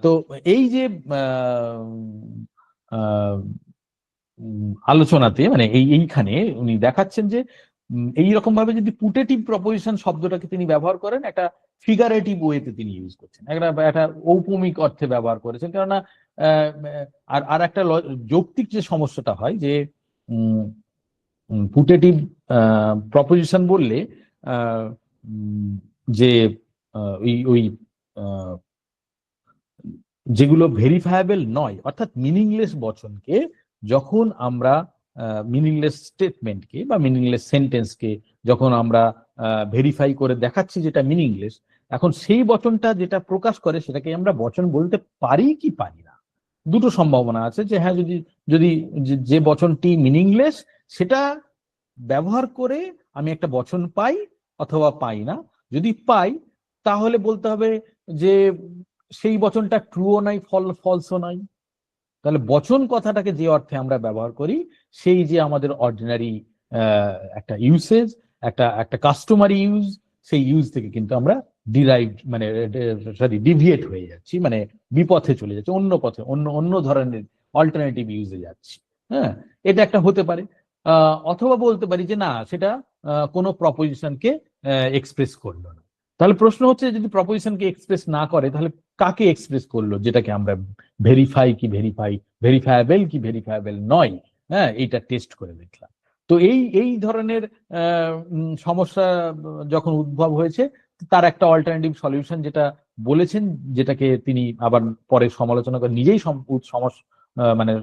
তো এই যে আলোচনাতে মানে এইখানে উনি দেখাচ্ছেন যে এইরকম ভাবে যদি পুটেটিভ প্রপোজিশন শব্দটাকে তিনি ব্যবহার করেন, একটা ফিগারেটিভ ওয়েতে তিনি ইউজ করছেন, একটা ঔপমিক অর্থে ব্যবহার করেছেন। কেননা আর একটা যৌক্তিক যে সমস্যাটা হয় যে পুটেটিভ প্রপোজিশন বললে যে ওই যেগুলো ভেরিফায়েবল নয়, অর্থাৎ মিনিংলেস বচনকে যখন আমরা মিনিংলেস স্টেটমেন্টকে বা মিনিংলেস সেন্টেন্সকে যখন আমরা ভেরিফাই করে দেখাচ্ছি যেটা মিনিংলেস, এখন সেই বচনটা যেটা প্রকাশ করে সেটাকে আমরা বচন বলতে পারি কি পারি না। দুটো সম্ভাবনা আছে যে হ্যাঁ, যদি যে বচনটি মিনিংলেস সেটা ব্যবহার করে আমি একটা বচন পাই অথবা পাই না। যদি পাই তাহলে বলতে হবে যে সেই বচনটা ট্রুও নাই, ফলসও নাই। তাহলে বচন কথাটাকে যে অর্থে আমরা ব্যবহার করি, সেই যে আমাদের অর্ডিনারি একটা ইউসেজ, একটা একটা কাস্টমারি ইউজ, সেই ইউজ থেকে কিন্তু আমরা ডিরাইভ মানে ডিভিয়েট হয়ে যাচ্ছি, মানে বিপথে চলে যাচ্ছি, অন্য পথে, অন্য অন্য ধরনের অল্টারনেটিভ ইউজে যাচ্ছি। হ্যাঁ, এটা একটা হতে পারে। অথবা বলতে পারি যে না, সেটা কোনো প্রপোজিশনকে এক্সপ্রেস করলো না। তাহলে প্রশ্ন হচ্ছে, যদি প্রপোজিশনকে এক্সপ্রেস না করে, তাহলে কাকে এক্সপ্রেস করলো, যেটাকে আমরা ভেরিফায়েবল কি ভেরিফায়েবল নয়, হ্যাঁ, এইটা টেস্ট করে দেখলাম। তো এই ধরনের সমস্যা যখন উদ্ভব হয়েছে, তার একটা অল্টারনেটিভ সলিউশন যেটা বলেছেন, যেটাকে তিনি আবার পরে সমালোচনা করে নিজেই মানে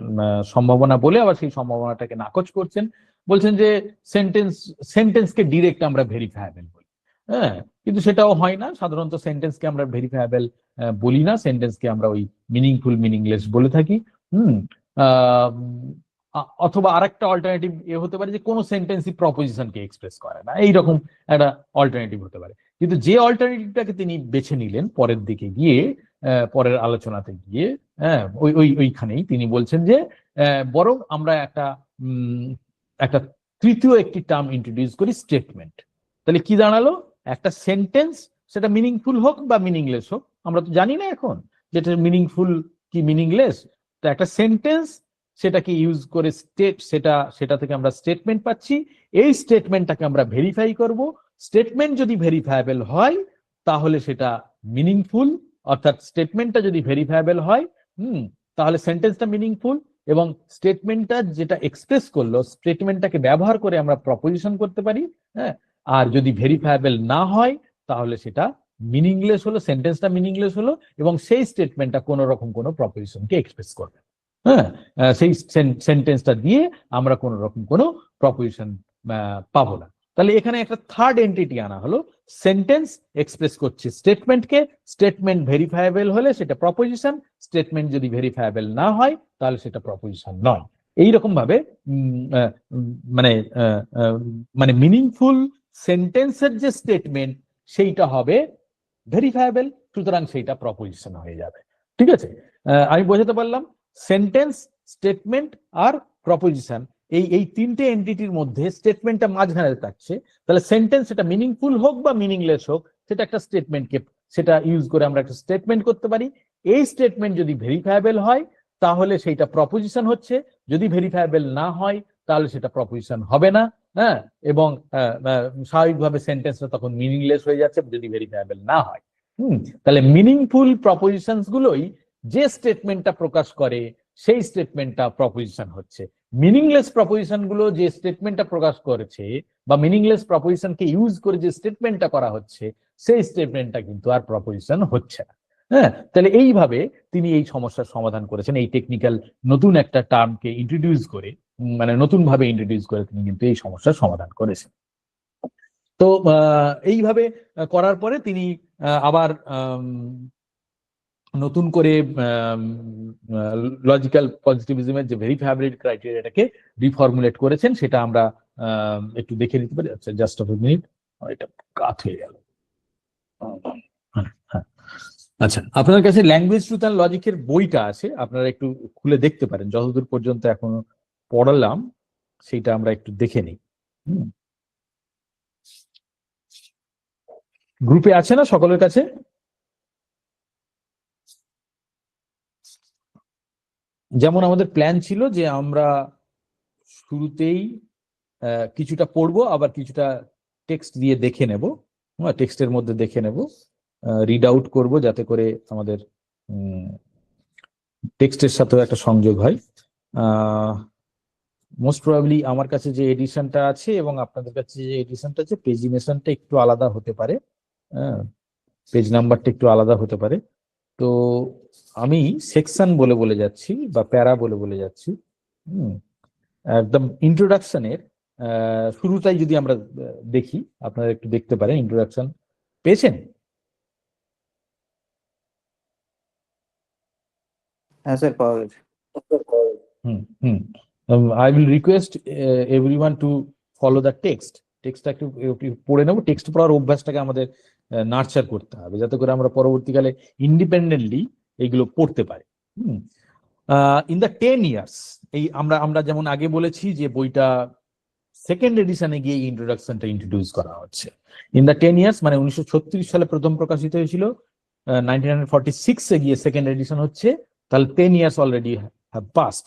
সম্ভাবনা বলে আবার সেই সম্ভাবনাটাকে নাকচ করছেন, বলছেন যে সেন্টেন্সকে ডিরেক্ট আমরা ভেরিফায়েবল বলি। হ্যাঁ, কিন্তু সেটাও হয় না। সাধারণত সেন্টেন্সকে আমরা ভেরিফায়েবল বলি না, সেন্টেন্সকে আমরা ওই মিনিংফুল মিনিংলেস বলে থাকি। অথবা আরেকটা অল্টারনেটিভ হতে পারে যে কোনো সেন্টেন্সই প্রপোজিশনকে এক্সপ্রেস করে না, এইরকম একটা অল্টারনেটিভ হতে পারে। কিন্তু যে অল্টারনেটিভটাকে তিনি বেছে নিলেন পরের দিকে গিয়ে, পরের আলোচনাতে গিয়ে, হ্যাঁ, ওইখানেই তিনি বলছেন যে বরং আমরা একটা তৃতীয় একটি টার্ম ইন্ট্রোডিউস করি, স্টেটমেন্ট। তাহলে কি দাঁড়ালো? একটা সেন্টেন্স, সেটা মিনিংফুল হোক বা মিনিংলেস হোক, আমরা তো জানি না এখন যেটা মিনিংফুল কি মিনিংলেস। তো একটা সেন্টেন্স, সেটাকে ইউজ করে সেটা থেকে আমরা স্টেটমেন্ট পাচ্ছি। এই স্টেটমেন্টটাকে আমরা ভেরিফাই করব। স্টেটমেন্ট যদি ভেরিফায়েবল হয় তাহলে সেটা মিনিংফুল, অর্থাৎ স্টেটমেন্টটা যদি ভেরিফায়েবল হয়, তাহলে সেন্টেন্সটা মিনিংফুল, এবং স্টেটমেন্টটা যেটা এক্সপ্রেস করলো, স্টেটমেন্টটাকে ব্যবহার করে আমরা প্রপোজিশন করতে পারি। হ্যাঁ, আর যদি ভেরিফায়েবল না হয় তাহলে সেটা মিনিংলেস হলো, সেন্টেন্সটা মিনিংলেস হলো, এবং সেই স্টেটমেন্টটা কোনো রকম কোনো প্রপোজিশনকে এক্সপ্রেস করবে। হ্যাঁ, সেই সেন্টেন্সটা দিয়ে আমরা কোন রকম কোনো প্রপোজিশন পাবো না। তাহলে এখানে একটা থার্ড এন্টিটি আনা হলো, সেন্টেন্স এক্সপ্রেস করছে স্টেটমেন্টকে, স্টেটমেন্ট ভেরিফায়েবল হলে সেটা প্রপোজিশন, স্টেটমেন্ট যদি ভেরিফায়েবল না হয় তাহলে সেটা প্রপোজিশন নয়। এইরকম ভাবে মানে মানে মিনিংফুল সেন্টেন্সের যে স্টেটমেন্ট, সেইটা হবে ভেরিফায়েবল, সুতরাং সেইটা প্রপোজিশন হয়ে যাবে। ঠিক আছে, আমি বোঝাতে পারলাম? সেন্টেন্স, স্টেটমেন্ট আর প্রপোজিশন, এই তিনটে এন্টিটির মধ্যে স্টেটমেন্টটা মাঝখানে থাকছে। তাহলে সেন্টেন্স, সেটা মিনিংফুল হোক বা মিনিংলেস হোক, সেটা একটা স্টেটমেন্টকে, সেটা ইউজ করে আমরা একটা স্টেটমেন্ট করতে পারি। এই স্টেটমেন্ট যদি ভেরিফায়েবল হয় তাহলে সেইটা প্রপোজিশন হচ্ছে, যদি ভেরিফায়েবল না হয় তাহলে সেটা প্রপোজিশন হবে না। হ্যাঁ, এবং স্বাভাবিকভাবে সেন্টেন্সটা তখন মিনিংলেস হয়ে যাচ্ছে যদি ভেরিফায়েবল না হয়। তাহলে মিনিংফুল প্রপোজিশনস গুলোই যে স্টেটমেন্টটা প্রকাশ করে, সেই স্টেটমেন্টটা প্রপোজিশন হচ্ছে। মিনিংলেস প্রপোজিশন গুলো যে স্টেটমেন্টটা প্রকাশ করেছে, বা মিনিংলেস প্রপোজিশনকে ইউজ করে যে স্টেটমেন্টটা করা হচ্ছে, সেই স্টেটমেন্টটা কিন্তু আর প্রপোজিশন হচ্ছে না। হ্যাঁ, তাহলে এইভাবে তিনি এই সমস্যার সমাধান করেছেন, এই টেকনিক্যাল নতুন একটা টার্মকে ইন্ট্রোডিউস করে, মানে নতুন ভাবে ইন্ট্রোডিউস করে তিনি কিন্তু এই সমস্যার সমাধান করেছেন। তো এইভাবে করার পরে তিনি আবার নতুন করে লজিক্যাল পজিটিভিজমের যে ভেরিফায়াবিলিটি ক্রাইটেরিয়াটাকে রিফর্মুলেট করেছেন, সেটা আমরা একটু দেখে নিতে পারি। আচ্ছা, জাস্ট অফ এ মিনিট, এটা কাট হয়ে গেল। হ্যাঁ, আচ্ছা, আপনার কাছে ল্যাঙ্গুয়েজ ট্রুথ অ্যান্ড লজিকের বইটা আছে, আপনারা একটু খুলে দেখতে পারেন। যতদূর পর্যন্ত এখনো পড়ালাম সেইটা আমরা একটু দেখে নিই। গ্রুপে আছে না সকলের কাছে? যেমন আমাদের প্ল্যান ছিল যে আমরা শুরুতেই কিছুটা পড়বো, আবার কিছুটা টেক্সট দিয়ে দেখে নেব, টেক্সটের মধ্যে দেখে নেব, রিড আউট করবো, যাতে করে আমাদের টেক্সটের সাথেও একটা সংযোগ হয়। মোস্ট প্রবাবলি আমার কাছে যে এডিশনটা আছে এবং আপনাদের কাছে যে এডিশনটা আছে, পেজিনেশনটা একটু আলাদা হতে পারে, পেজ নাম্বারটা একটু আলাদা হতে পারে। তো আমি সেকশন বলে বলে যাচ্ছি বা প্যারা বলে বলে যাচ্ছি। একদম ইন্ট্রোডাকশনের শুরুটাই যদি আমরা দেখি, আপনারা একটু দেখতে পারেন। ইন্ট্রোডাকশন পেয়েছেন? হ্যাঁ স্যার, পাওয়া গেছে। I will request everyone to follow the text. টেক্সটটা একটু পড়ে নেবো। টেক্সট পড়ার অভ্যাসটাকে আমাদের নার্চার করতে হবে, যাতে করে আমরা পরবর্তীকালে ইন্ডিপেন্ডেন্টলি এইগুলো পড়তে পারি। ইন দ্য 10 ইয়ার্স, এই আমরা যেমন আগে বলেছি যে বইটা সেকেন্ড এডিশনে গিয়ে ইন্ট্রোডাকশনটা ইন্ট্রোডিউস করা হচ্ছে। ইন দ্য 10 ইয়ার্স মানে 1936 সালে প্রথম প্রকাশিত হয়েছিল, 1946 গিয়ে সেকেন্ড এডিশন হচ্ছে, তাহলে 10 ইয়ার্স অলরেডি হ্যাভ পাস্ট।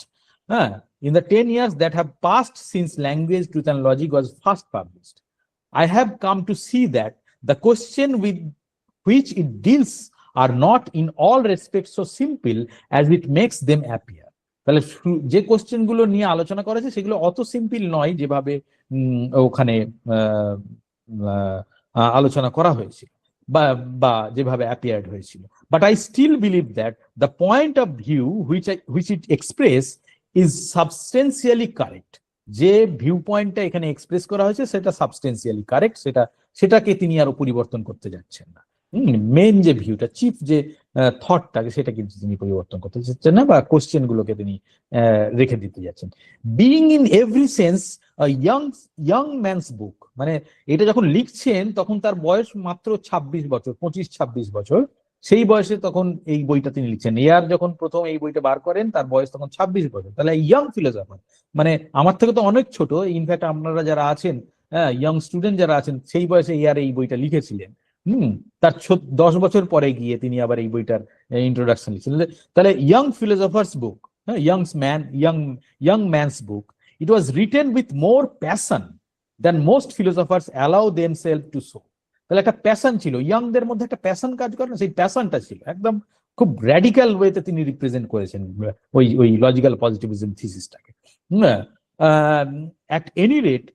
হ্যাঁ, in the 10 years that have passed since Language, Truth and Logic was first published, I have come to see that the question with which it deals are not in all respects so simple as it makes them appear. তাহলে যে question গুলো নিয়ে আলোচনা করা হয়েছে সেগুলো অত simple নয় যেভাবে ওখানে আলোচনা করা হয়েছিল বা যেভাবে অ্যাপিয়ার্ড হয়েছিল। But I still believe that the point of view which it express is substantially correct. যে ভিউ পয়েন্টটা এখানে এক্সপ্রেস করা হয়েছে সেটা সাবস্টেন্সিয়ালি কারেক্ট, সেটাকে তিনি আরো পরিবর্তন করতে যাচ্ছেন না। মেন যে ভিউটা, চিফ যে থটটাকে, সেটা কিন্তু তিনি পরিবর্তন করতে চাচ্ছেন না, বা কোশ্চেন গুলোকে তিনি রেখে দিতে যাচ্ছেন। Being in every sense young man's book, মানে এটা যখন লিখছেন তখন তার বয়স মাত্র 26 বছর, 25-26 বছর, সেই বয়সে তখন এই বইটা তিনি লিখছেন। এয়ার যখন প্রথম এই বইটা বার করেন তার বয়স তখন 26 বছর, তাহলে ইয়াং ফিলোসফার, মানে আমার থেকে তো অনেক ছোট। ইনফ্যাক্ট আপনারা যারা আছেন, ইয়াং স্টুডেন্ট যারা আছেন, সেই বয়সে এয়ার এই বইটা লিখেছিলেন। তার 10 বছর পরে গিয়ে তিনি আবার এই বইটার ইন্ট্রোডাকশন লিখছেন। তাহলে young philosophers book, young man's book, it was written with more passion than most philosophers allow themselves to show. তাহলে একটা প্যাশন ছিল, ইয়াংদের মধ্যে একটা প্যাশন কাজ করে না, সেই প্যাশনটা ছিল একদম খুব র্যাডিক্যাল ওয়েতে তিনি রিপ্রেজেন্ট করেছেন ওই লজিক্যাল পজিটিভিজম থিসিসটাকে। at any rate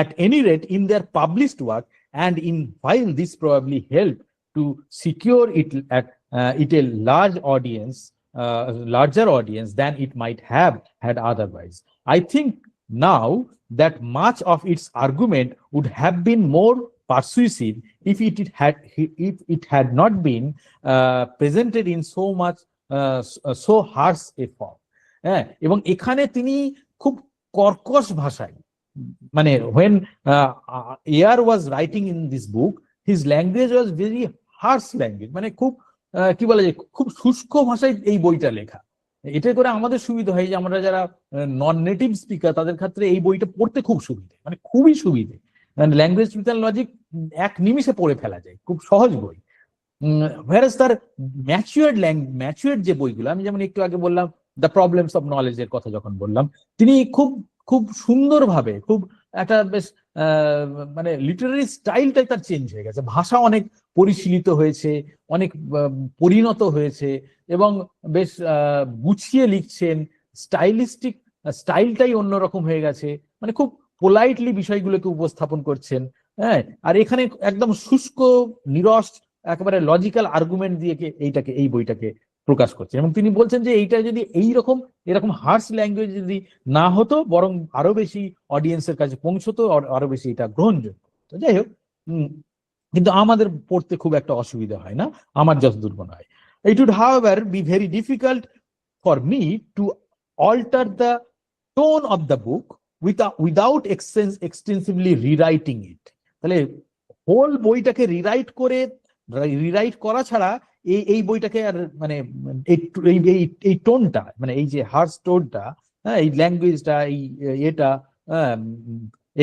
at any rate in their published work, and in while this probably helped to secure it a larger audience than it might have had otherwise, I think now that much of its argument would have been more persuasive if it had not been presented in so harsh a form. এবং এখানে তিনি খুব কর্কশ ভাষায়, মানে when Ayer was writing in this book, his language was very harsh language, মানে খুব কি বলা যায়, খুব শুষ্ক ভাষায় এই বইটা লেখা। এটা করে আমাদের সুবিধা হয় যে আমরা যারা নন নেটিভ স্পিকার তাদের ক্ষেত্রে এই বইটা পড়তে খুব সুবিধে, মানে খুবই সুবিধে। ল্যাঙ্গুয়েজ, ট্রুথ এন্ড লজিক এক নিমিষে পড়ে ফেলা যায়, খুব সহজ বই। whereas তার ম্যাচুয়ার্ড যে বইগুলো, আমি যেমন একটু আগে বললাম দ্য প্রবলেমস অফ নলেজ এর কথা যখন বললাম, তিনি খুব সুন্দরভাবে, খুব একটা বেশ মানে লিটারারি স্টাইলটাই তার চেঞ্জ হয়ে গেছে, ভাষা অনেক পরিশীলিত হয়েছে, অনেক পরিণত হয়েছে, এবং বেশ গুছিয়ে লিখছেন, স্টাইলটাই অন্যরকম হয়ে গেছে, মানে খুব পোলাইটলি বিষয়গুলোকে উপস্থাপন করছেন। হ্যাঁ, আর এখানে একদম শুষ্ক নিরস একেবারে লজিক্যাল আর্গুমেন্ট দিয়ে এই বইটাকে প্রকাশ করছে। এবং তিনি বলছেন যে এইটা যদি এরকম হার্শ ল্যাঙ্গুয়েজ যদি না হতো, বরং আরো বেশি অডিয়েন্সের কাছে পৌঁছতো, আরো বেশি এটা গ্রহণযোগ্য। তো যাই হোক, কিন্তু আমাদের পড়তে খুব একটা অসুবিধা হয় না, আমার যতদূর মনে হয়। It would however be very difficult for me to alter the tone of the book without extensively rewriting it. তাহলে হোল বইটাকে রিরাইট করা ছাড়া এই বইটাকে আর মানে এই টোনটা, মানে এই যে হার্শ টোনটা, এই ল্যাঙ্গুয়েজটা, এটা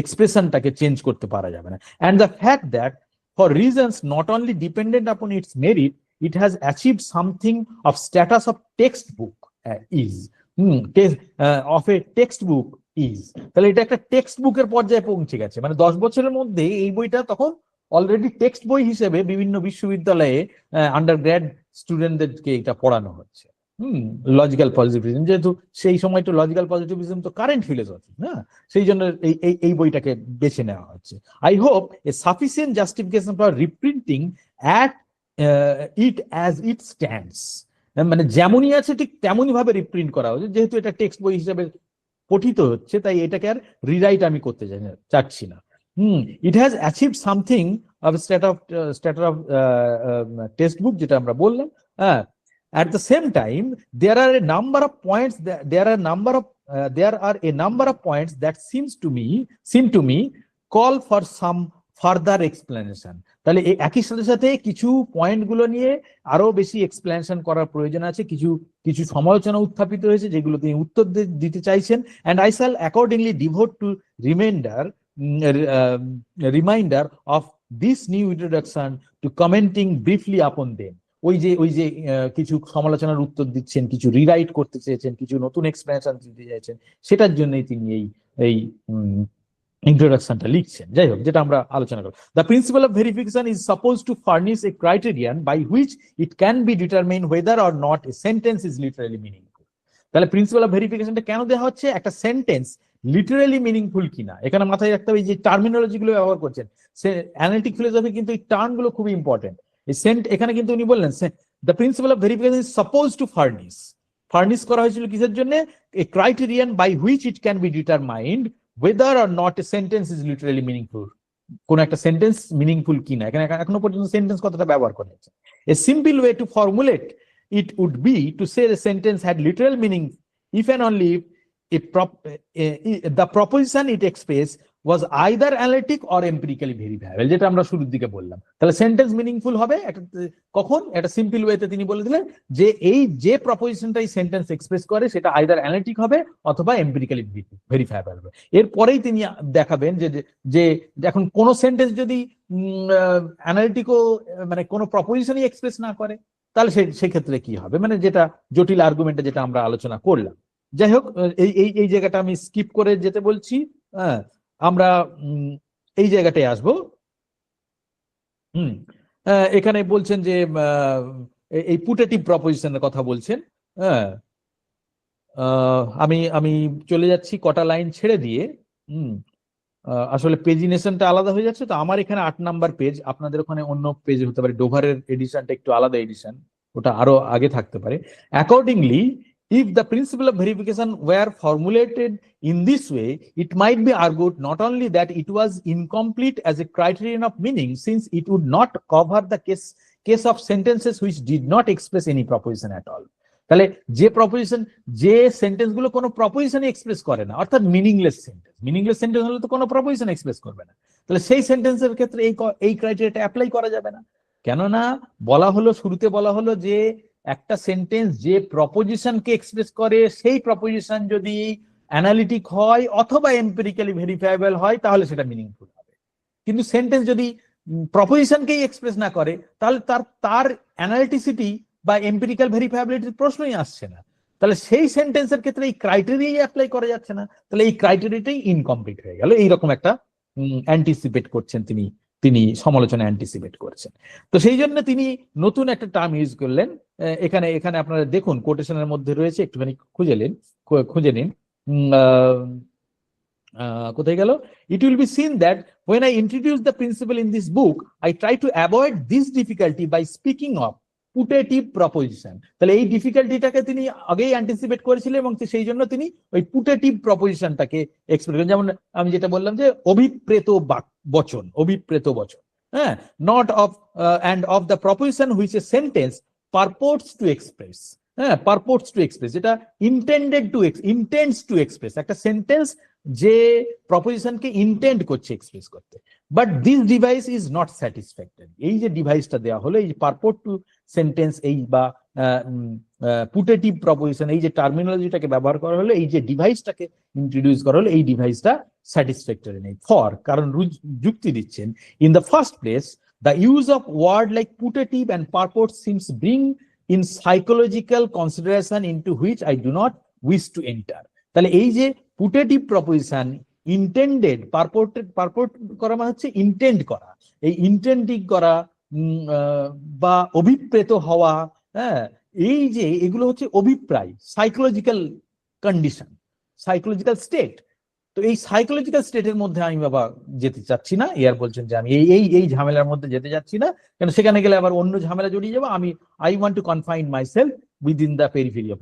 এক্সপ্রেশনটাকে চেঞ্জ করতে পারা যাবে না। And the fact that for reasons not only dependent upon its merit, it has achieved something of status of textbook of a textbook is, তাহলে এটা একটা টেক্সট বুকের পর্যায়ে পৌঁছে গেছে। মানে 10 বছরের মধ্যে এই বইটা তখন অলরেডি টেক্সট বই হিসেবে বিভিন্ন বিশ্ববিদ্যালয়ে আন্ডারগ্র্যাড স্টুডেন্টদেরকে এটা পড়ানো হচ্ছে। লজিক্যাল পজিটিভিজম, যেহেতু সেই সময় তো লজিক্যাল পজিটিভিজম তো কারেন্ট ফিলোসফি না, সেই জন্য এই বইটাকে বেছে নেওয়া হচ্ছে। I hope a sufficient justification for reprinting at it as it stands, মানে যেমনই আছে ঠিক তেমনই ভাবে রিপ্রিন্ট করা হচ্ছে। যেহেতু এটা টেক্সট বই হিসেবে পঠিত হচ্ছে, তাই এটাকে আর রিরাইট আমি করতে চাচ্ছি না। It has achieved something of a status of textbook, যেটা আমরা বললাম। At the same time, there are a number of points that seem to me call for some further explanation. তাহলে এই একই সাথে সাথে কিছু পয়েন্টগুলো নিয়ে আরো বেশি এক্সপ্লেনেশন করার প্রয়োজন আছে, কিছু কিছু সমালোচনা উত্থাপিত হয়েছে যেগুলো তিনি উত্তর দিতে চাইছেন। And I shall accordingly devote to reminder of this new introduction to commenting briefly upon them. ওই যে কিছু সমালোচনার উত্তর দিচ্ছেন, কিছু রিরাইট করতে চেয়েছেন, কিছু নতুন এক্সপ্লেনেশন দিতে চাইছেন, সেটার জন্যই তিনি এই ইন্ট্রোডাকশনটা লিখছেন। যাই হোক, যেটা আমরা আলোচনা করব, the principal of verification is suppose to furnish a criterion by which it can be determine whether or not a sentence is literally meaningful. তাহলে প্রিন্সিপাল অফ ভেরিফিকেশনটা কেন দেওয়া হচ্ছে? একটা সেন্টেন্স লিটারালি মিনিংফুল কিনা, এখানে মাথায় রাখতে হবে। এই যে টার্মিনোলজি গুলো ব্যবহার করছেন, সে অ্যানালিটিক ফিলোসফি কিন্তু এই টার্ম গুলো খুবই ইম্পর্টেন্ট। এখানে কিন্তু উনি বললেন the principal of verification is suppose to furnish করা হয়েছিল কিসের জন্য? A criterion by which it can be determined whether or not a sentence is literally meaningful, কোন একটা সেন্টেন্স মিনিংফুল কিনা। এখানে এখনো পর্যন্ত সেন্টেন্স কথাটা ব্যবহার করা হয়েছে। A simple way to formulate it would be to say the sentence had literal meaning if and only if the proposition it expressed was either analytic or empirically verifiable, যেটা আমরা শুরুর দিকে বললাম। তাহলে সেন্টেন্স মিনিংফুল হবে কখন? একটা simple ওয়েতে তিনি বলে দিলেন যে এই যে প্রপোজিশনটা এই সেন্টেন্স এক্সপ্রেস করে সেটা আইদার অ্যানালিটিক হবে অথবা এম্পিরিক্যালি ভেরিফায়েবল হবে। এরপরেই তিনি দেখাবেন যে এখন কোন সেন্টেন্স যদি অ্যানালিটিকও মানে কোনো প্রপোজিশনই এক্সপ্রেস না করে তাহলে সেক্ষেত্রে কি হবে, মানে যেটা জটিল আর্গুমেন্টে যেটা আমরা আলোচনা করলাম। যাই হোক, এই জায়গাটা আমি স্কিপ করে যেতে বলছি। হ্যাঁ, আমরা এই জায়গাটায় আসবো। এখানে বলছেন যে এই পুটেটিভ প্রপোজিশনের কথা বলছেন। হ্যাঁ, আমি চলে যাচ্ছি কটা লাইন ছেড়ে দিয়ে। আসলে পেজিনেশনটা আলাদা হয়ে যাচ্ছে, তো আমার এখানে 8 নাম্বার পেজ, আপনাদের ওখানে অন্য পেজ হতে পারে। ডোভারের এডিশনটা একটু আলাদা এডিশন, ওটা আরো আগে থাকতে পারে। Accordingly, if the principle of verification were formulated in this way, it might be argued not only that it was incomplete as a criterion of meaning, since it would not cover the case of sentences which did not express any proposition at all. তাহলে যে sentence গুলো কোনো proposition express করে না, অর্থাৎ meaningless sentence হলে তো কোনো প্রপোজিশন এক্সপ্রেস করবে না, তাহলে সেই সেন্টেন্সের ক্ষেত্রে এই ক্রাইটেরিয়াটা অ্যাপ্লাই করা যাবে না। কেননা শুরুতে বলা হলো যে একটা সেন্টেন্স যে প্রপোজিশনকে এক্সপ্রেস করে সেই প্রপোজিশন যদি অ্যানালিটিক হয় অথবা এম্পিরিক্যালি ভেরিফায়েবল হয় তাহলে সেটা মিনিংফুল হবে। কিন্তু সেন্টেন্স যদি প্রপোজিশনকেই এক্সপ্রেস না করে তাহলে তার অ্যানালিটিসিটি বা এম্পিরিক্যাল ভেরিফায়াবিলিটির প্রশ্নই আসছে না। তাহলে সেই সেন্টেন্সের ক্ষেত্রে এই ক্রাইটেরিয়াই অ্যাপ্লাই করা যাচ্ছে না, তাহলে এই ক্রাইটেরিয়াটাই ইনকমপ্লিট হয়ে গেল। এইরকম একটা অ্যান্টিসিপেট করছেন তিনি সমালোচনা অ্যান্টিসিপেট করছেন। তো সেই জন্য তিনি নতুন একটা টার্ম ইউজ করলেন। এখানে আপনারা দেখুন কোটেশনের মধ্যে রয়েছে, একটুখানি খুঁজে নিন। কোথায় গেল? It will be seen that when I introduce the principle in this book, I try to avoid this difficulty by speaking of putative proposition. তাহলে এই ডিফিকাল্টিটাকে তিনি আগেই অ্যান্টিসিপেট করেছিলেন এবং সেই জন্য তিনি ওই পুটেটিভ প্রপোজিশনটাকে এক্সপ্রেস করেন। যেমন আমি যেটা বললাম যে অভিপ্রেত বচন, হ্যাঁ, not of and of the proposition which a sentence purports to express, যেটা intends to express, একটা সেন্টেন্স যে প্রপোজিশনকে ইন্টেন্ড করছে এক্সপ্রেস করতে। But this device is not satisfactory. এই যে ডিভাইসটা দেওয়া হলো, এই পারপোর্ট টু সেন্টেন্স, এই বা পুটেটিভ প্রপোজিশন, এই যে টার্মিনোলজিটাকে ব্যবহার করা হলো, এই যে ডিভাইসটাকে ইন্ট্রোডিউস করা হলো, এই ডিভাইসটা স্যাটিসফ্যাক্টরি নেই। কারণ যুক্তি দিচ্ছেন, in the first place the use of word like putative and purport seems bring in psychological consideration into which I do not wish to enter. তাহলে এই যে putative proposition intended, purport করা মানে হচ্ছে ইন্টেন্ড করা, এই ইন্টেন্ডিং করা বা অভিপ্রেত হওয়া, হ্যাঁ, এই যে এগুলো হচ্ছে অভিপ্রায়, সাইকোলজিক্যাল কন্ডিশন, সাইকোলজিক্যাল স্টেট। তো এই সাইকোলজিক্যাল স্টেটের মধ্যে আমি বাবা যেতে চাচ্ছি না। ইয়ার বলছেন যে আমি এই ঝামেলার মধ্যে যেতে যাচ্ছি না, কারণ সেখানে গেলে আবার অন্য ঝামেলা জড়িয়ে যাবো। I want to confine myself within the periphery of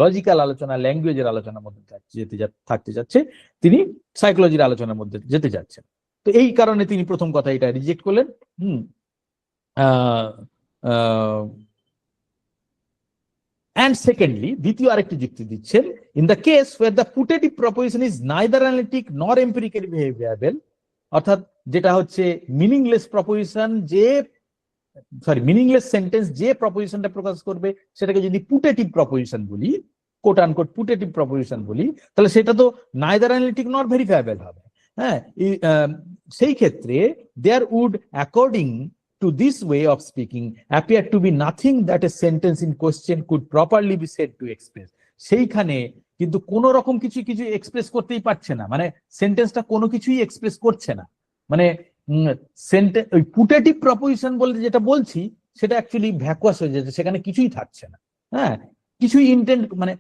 logical আলোচনা, ল্যাঙ্গুয়েজের আলোচনার মধ্যে থাকতে যাচ্ছে, তিনি সাইকোলজির আলোচনার মধ্যে যেতে যাচ্ছেন। তো এই কারণে তিনি প্রথম কথা এটা রিজেক্ট করলেন। And secondly, দ্বিতীয় আরেকটি যুক্তি দিচ্ছেন, in the case where the putative proposition is neither analytic nor empirically verifiable, অর্থাৎ যেটা হচ্ছে মিনিংলেস প্রপোজিশন, মিনিংলেস সেন্টেন্স যে প্রপোজিশনটা প্রকাশ করবে সেটাকে যদি পুটেটিভ প্রপোজিশন বলি, কোট আনকোট পুটেটিভ প্রপোজিশন বলি, তাহলে সেটা তো নাইদার অ্যানালিটিক নট ভেরিফায়েবল হবে। হ্যাঁ, সেই ক্ষেত্রে there would according to this way of speaking appear to be nothing that a sentence in question could properly be said to express. সেইখানে কিন্তু কোন রকম কিছু এক্সপ্রেস করতেই পারছে না, মানে সেন্টেন্সটা কোনো কিছুই এক্সপ্রেস করছে না, মানে ওই পুটেটিভ প্রপোজিশন বলতে যেটা বলছি সেটা অ্যাকচুয়ালি ভ্যাকুয়াস হয়ে যাচ্ছে, সেখানে কিছুই থাকছে না। হ্যাঁ, কিছুই ইন্টেন্ট মানে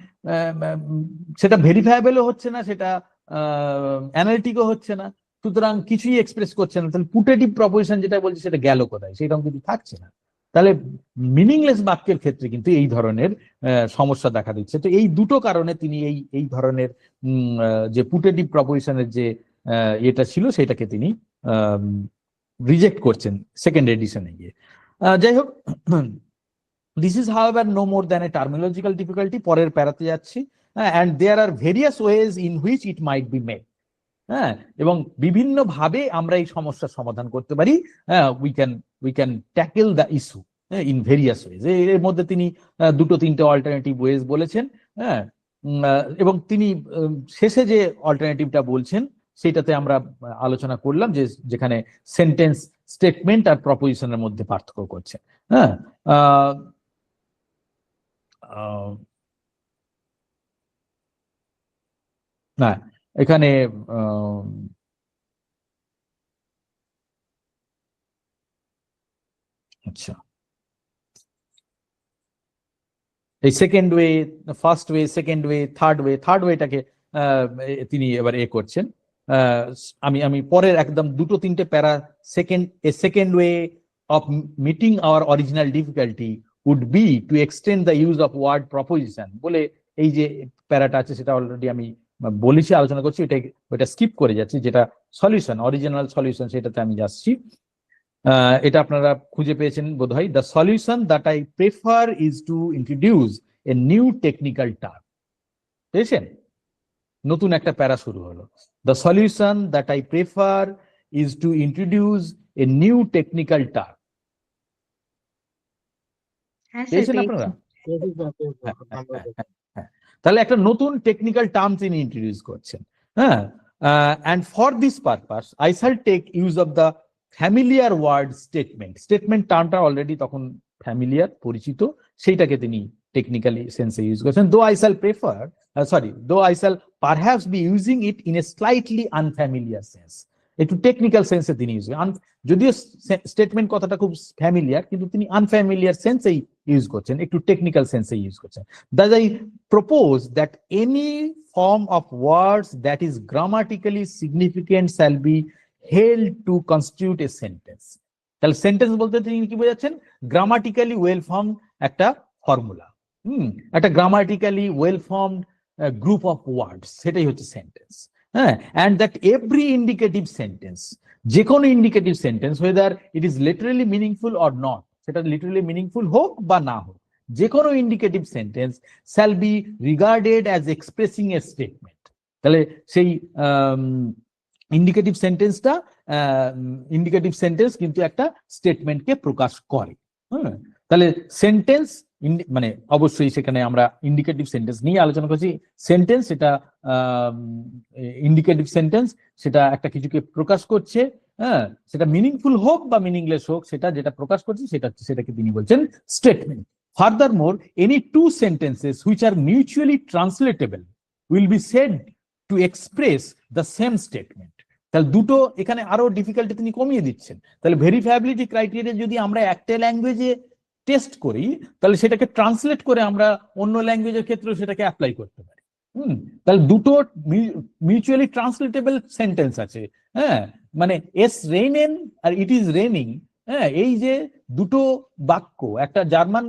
সেটা ভেরিফায়েবলও হচ্ছে না, সেটা অ্যানালিটিকও হচ্ছে না, সুতরাং কিছুই এক্সপ্রেস করছে না। তাহলে পুটেটিভ প্রপোজিশন যেটা বলছি সেটা গেল কোথায়, সেরকম কিছু থাকছে না। তাহলে মিনিংলেস বাক্যের ক্ষেত্রে কিন্তু এই ধরনের সমস্যা দেখা দিচ্ছে। তো এই দুটো কারণে তিনি এই ধরনের যে পুটেটিভ প্রপোজিশনের যে এটা ছিল সেটাকে তিনি রিজেক্ট করছেন সেকেন্ড এডিশনে গিয়ে। যাই হোক, this is however no more than a terminological difficulty. পরের প্যারাতে যাচ্ছি। And there are various ways in which it might be made. হ্যাঁ, এবং বিভিন্ন ভাবে আমরা এই সমস্যার সমাধান করতে পারি। We can tackle the issue in various ways. এর মধ্যে তিনি দুটো তিনটে অল্টারনেটিভ ওয়েজ বলেছেন। হ্যাঁ, এবং তিনি শেষে যে অল্টারনেটিভটা বলছেন সেটাতে আমরা আলোচনা করলাম, যে যেখানে সেন্টেন্স, স্টেটমেন্ট আর প্রপোজিশনের মধ্যে পার্থক্য করছে। হ্যাঁ, না এখানে আচ্ছা, এই second way, first way, second way, third ওয়েটাকে তিনি এবার করছেন। আমি পরের একদম দুটো তিনটে para, second way of meeting our original difficulty would be to extend the use of word proposition বলে এই যে প্যারাটা আছে সেটা অলরেডি আমি বলেছি, আলোচনা করছি, ওইটা স্কিপ করে যাচ্ছি। যেটা সলিউশন, অরিজিনাল সলিউশন, সেটাতে আমি যাচ্ছি। এটা আপনারা খুঁজে পেয়েছেন বোধহয়। The solution that I prefer is to introduce a new technical term. পেয়েছেন? নতুন একটা প্যারা শুরু হলো। The solution that I prefer is to introduce a new technical term. পেয়েছেন আপনারা? তাহলে একটা নতুন টেকনিক্যাল টার্ম তিনি ইন্ট্রোডিউস করছেন। হ্যাঁ, and for this purpose I shall take use of the familiar word statement. Statement টার্মটা অলরেডি তখন ফ্যামিলিয়ার, পরিচিত, সেইটাকে তিনি টেকনিক্যালি সেন্সে ইউজ করছেন। though I shall perhaps be using it in a slightly unfamiliar sense. একটু টেকনিক্যাল সেন্সে তিনি ইউজ করেন। যদিও স্টেটমেন্ট কথাটা খুব ফ্যামিলিয়ার, কিন্তু তিনি আনফ্যামিলিয়ার সেন্সেই ইউজ করছেন, একটু টেকনিক্যাল সেন্সে ইউজ করছেন। Thus I propose that any form of words that is grammatically significant shall be held to constitute a sentence. তাহলে সেন্টেন্স বলতে তিনি কি বোঝাচ্ছেন? গ্রামাটিক্যালি ওয়েল ফর্মড একটা ফর্মুলা, একটা grammatically well formed group of words, সেটাই হচ্ছে সেন্টেন্স। হ্যাঁ, and that every indicative sentence, যে কোনো indicative sentence, whether it is literally meaningful or not, সেটা লিটারালি মিনিংফুল হোক বা না হোক, যে কোনো indicative sentence shall be regarded as expressing a statement. তাহলে সেই ইন্ডিকেটিভ সেন্টেন্স কিন্তু একটা স্টেটমেন্টকে প্রকাশ করে। হ্যাঁ, তাহলে সেন্টেন্স মানে অবশ্যই সেখানে আমরা ইন্ডিকেটিভ সেন্টেন্স নিয়ে আলোচনা করছি। সেন্টেন্স, সেটা ইন্ডিকেটিভ সেন্টেন্স, সেটা একটা কিছুকে প্রকাশ করছে। হ্যাঁ, সেটা মিনিংফুল হোক বা মিনিংলেস হোক, সেটা যেটা প্রকাশ করছে সেটাকে তিনি বলছেন statement. Furthermore, any two sentences which are mutually translatable will be said to express the same statement. তাহলে দুটো, এখানে আরো ডিফিকাল্টি তিনি কমিয়ে দিচ্ছেন। তাহলে ভেরিফায়াবিলিটি ক্রাইটেরিয়া যদি আমরা একটা ল্যাঙ্গুয়েজে টেস্ট করি, তাহলে সেটাকে ট্রান্সলেট করে আমরা অন্য ল্যাঙ্গুয়েজের ক্ষেত্রেও সেটাকে অ্যাপ্লাই করতে পারি। তাহলে দুটো মিউচুয়ালি ট্রান্সলেটেবল সেন্টেন্স আছে। হ্যাঁ, মানে এস রেইনেন আর ইট ইজ রেইনিং। হ্যাঁ, এই যে দুটো বাক্য, একটা জার্মান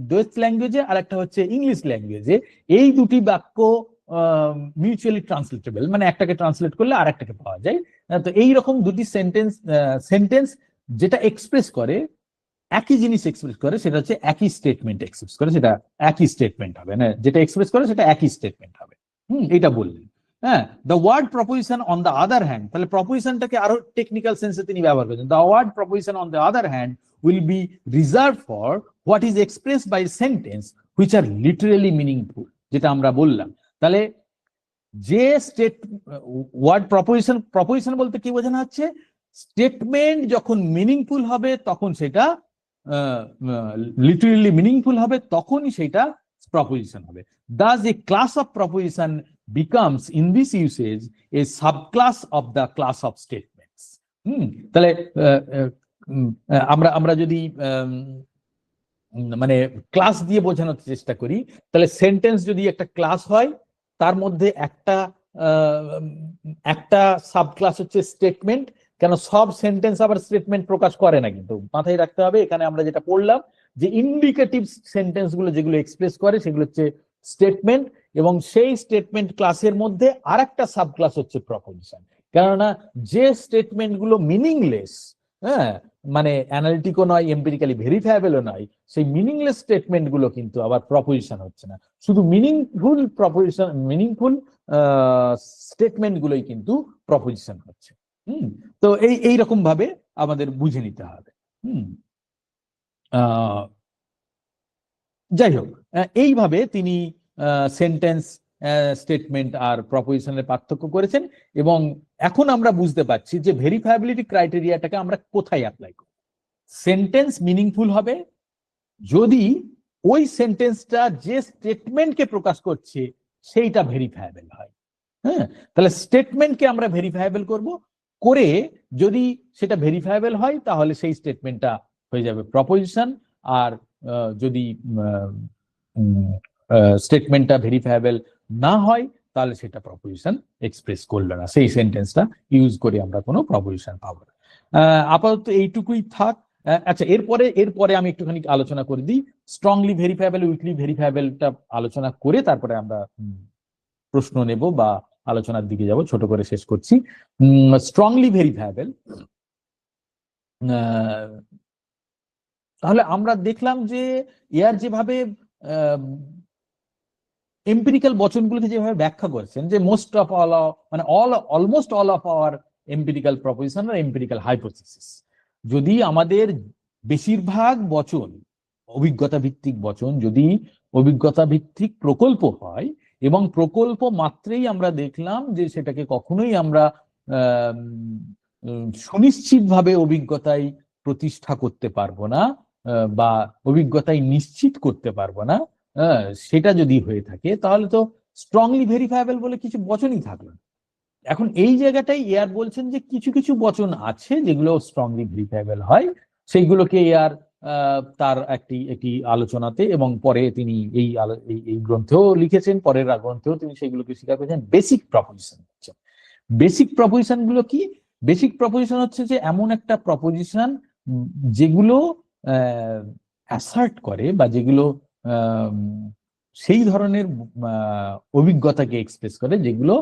ডয়েচ ল্যাঙ্গুয়েজে আর একটা হচ্ছে ইংলিশ ল্যাঙ্গুয়েজে, এই দুটি বাক্য মিউচুয়ালি ট্রান্সলেটেবল, মানে একটাকে ট্রান্সলেট করলে আর একটাকে পাওয়া যায়। তো এইরকম দুটি সেন্টেন্স যেটা এক্সপ্রেস করে, একই জিনিস এক্সপ্রেস করে, সেটা হচ্ছে একই স্টেটমেন্ট এক্সপ্রেস করে, সেটা একই স্টেটমেন্ট হবে না, যেটা এক্সপ্রেস করে সেটা একই স্টেটমেন্ট হবে। এটা বললেন। হ্যাঁ, the word proposition on the other hand, তাহলে প্রপোজিশনটাকে আরো টেকনিক্যাল সেন্সে তিনি ব্যবহার করেছেন। The word proposition on the other hand will be reserved for what is expressed by sentence which are literally meaningful, যেটা আমরা বললাম। তাহলে যে ওয়ার্ড প্রপোজিশন বলতে কি বোঝানো হচ্ছে, স্টেটমেন্ট যখন মিনিংফুল হবে তখন সেটা লিটারেলি মিনিংফুল হবে, তখনই সেটা প্রপোজিশন হবে। Thus a class of proposition becomes in this usage a subclass of the class of statements. তাহলে আমরা যদি মানে ক্লাস দিয়ে বোঝানোর চেষ্টা করি, তাহলে সেন্টেন্স যদি একটা ক্লাস হয়, তার মধ্যে একটা সাব ক্লাস হচ্ছে স্টেটমেন্ট। কেন সব সেন্টেন্স আবার স্টেটমেন্ট প্রকাশ করে না, কিন্তু মাথায় রাখতে হবে এখানে আমরা যেটা পড়লাম যে ইন্ডিকেটিভ সেন্টেন্স গুলো যেগুলো এক্সপ্রেস করে সেগুলো হচ্ছে স্টেটমেন্ট, এবং সেই স্টেটমেন্ট ক্লাসের মধ্যে আরেকটা সাব ক্লাস হচ্ছে প্রপোজিশন। কেননা যে স্টেটমেন্ট গুলো মিনিংলেস, হ্যাঁ, মানে অ্যানালিটিকও নয়, এম্পিরিক্যালি ভেরিফায়েবলও নয়, সেই মিনিংলেস স্টেটমেন্ট গুলো কিন্তু আবার প্রপোজিশন হচ্ছে না। শুধু মিনিংফুল স্টেটমেন্ট গুলোই কিন্তু প্রপোজিশন হচ্ছে। তো এইরকম ভাবে আমাদের বুঝে নিতে হবে। যাই হোক, এইভাবে তিনি সেন্টেন্স, স্টেটমেন্ট আর প্রপোজিশনের পার্থক্য করেছেন, এবং এখন আমরা বুঝতে পারছি যে ভেরিফায়াবিলিটি ক্রাইটেরিয়াটাকে আমরা কোথায় অ্যাপ্লাই করব। সেন্টেন্স মিনিংফুল হবে যদি ওই সেন্টেন্সটা যে স্টেটমেন্টকে প্রকাশ করছে সেইটা ভেরিফায়েবল হয়। হ্যাঁ, তাহলে স্টেটমেন্টকে আমরা ভেরিফায়েবল করব, করে যদি সেটা ভেরিফায়েবল হয় তাহলে সেই স্টেটমেন্টটা হয়ে যাবে প্রপোজিশন, আর যদি স্টেটমেন্টটা ভেরিফায়েবল না হয় তাহলে সেটা প্রপোজিশন এক্সপ্রেস করলো না, সেই সেন্টেন্সটা ইউজ করে আমরা কোনো প্রপোজিশন পাবো না। আপাতত এইটুকুই থাক। আচ্ছা, এরপরে আমি একটুখানি আলোচনা করে দিই স্ট্রংলি ভেরিফায়েবল, উইকলি ভেরিফায়েবলটা আলোচনা করে তারপরে আমরা প্রশ্ন নেব বা আলোচনার দিকে যাব। ছোট করে শেষ করছি। স্ট্রংলি ভেরিফায়েবল, তাহলে আমরা দেখলাম যে এর যেভাবে এম্পিরিক্যাল বচনগুলোকে যেভাবে ব্যাখ্যা করেছেন, যে মোস্ট অফ অল, মানে almost all of our empirical proposition আর এম্পিরিক্যাল হাইপোথিসিস, যদি আমাদের বেশিরভাগ বচন অভিজ্ঞতা ভিত্তিক বচন, যদি অভিজ্ঞতা ভিত্তিক প্রকল্প হয়, এবং প্রকল্প মাত্রেই আমরা দেখলাম যে সেটাকে কখনোই আমরা সুনিশ্চিতভাবে অভিজ্ঞতায় প্রতিষ্ঠা করতে পারবো না বা অভিজ্ঞতায় নিশ্চিত করতে পারবো না, সেটা যদি হয়ে থাকে তাহলে তো স্ট্রংলি ভেরিফায়েবল বলে কিছু বচনই থাকলো না। এখন এই জায়গাটাই এয়ার বলছেন যে কিছু কিছু বচন আছে যেগুলো স্ট্রংলি ভেরিফায়েবল হয়, সেইগুলোকে এয়ার তার একটি আলোচনাতে এবং পরে তিনি এই গ্রন্থেও লিখেছেন, পরের গ্রন্থেও তিনি সেইগুলোকে স্বীকার করেছেন বেসিক প্রপোজিশন হচ্ছে। বেসিক প্রপোজিশন গুলো কি? বেসিক প্রপোজিশন হচ্ছে যে এমন একটা প্রপোজিশন যেগুলো অ্যাসার্ট করে বা যেগুলো সেই ধরনের অভিজ্ঞতাকে এক্সপ্রেস করে যেগুলো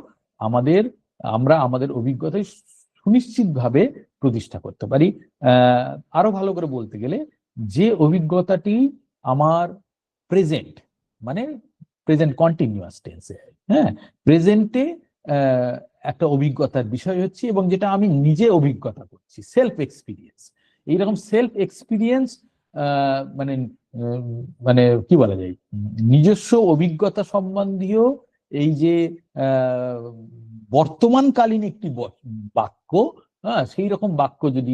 আমরা আমাদের অভিজ্ঞতায় সুনিশ্চিতভাবে প্রতিষ্ঠা করতে পারি। আরো ভালো করে বলতে গেলে যে অভিজ্ঞতাটি আমার প্রেজেন্ট, মানে প্রেজেন্ট কন্টিনিউয়াস টেন্সে, হ্যাঁ, প্রেজেন্টে একটা অভিজ্ঞতার বিষয় হচ্ছে এবং যেটা আমি নিজে অভিজ্ঞতা করছি, সেলফ এক্সপিরিয়েন্স। এইরকম সেলফ এক্সপিরিয়েন্স মানে কি বলা যায়, নিজস্ব অভিজ্ঞতা সম্বন্ধীয় এই যে বর্তমানকালীন একটি বাক্য, হ্যাঁ, সেই রকম বাক্য যদি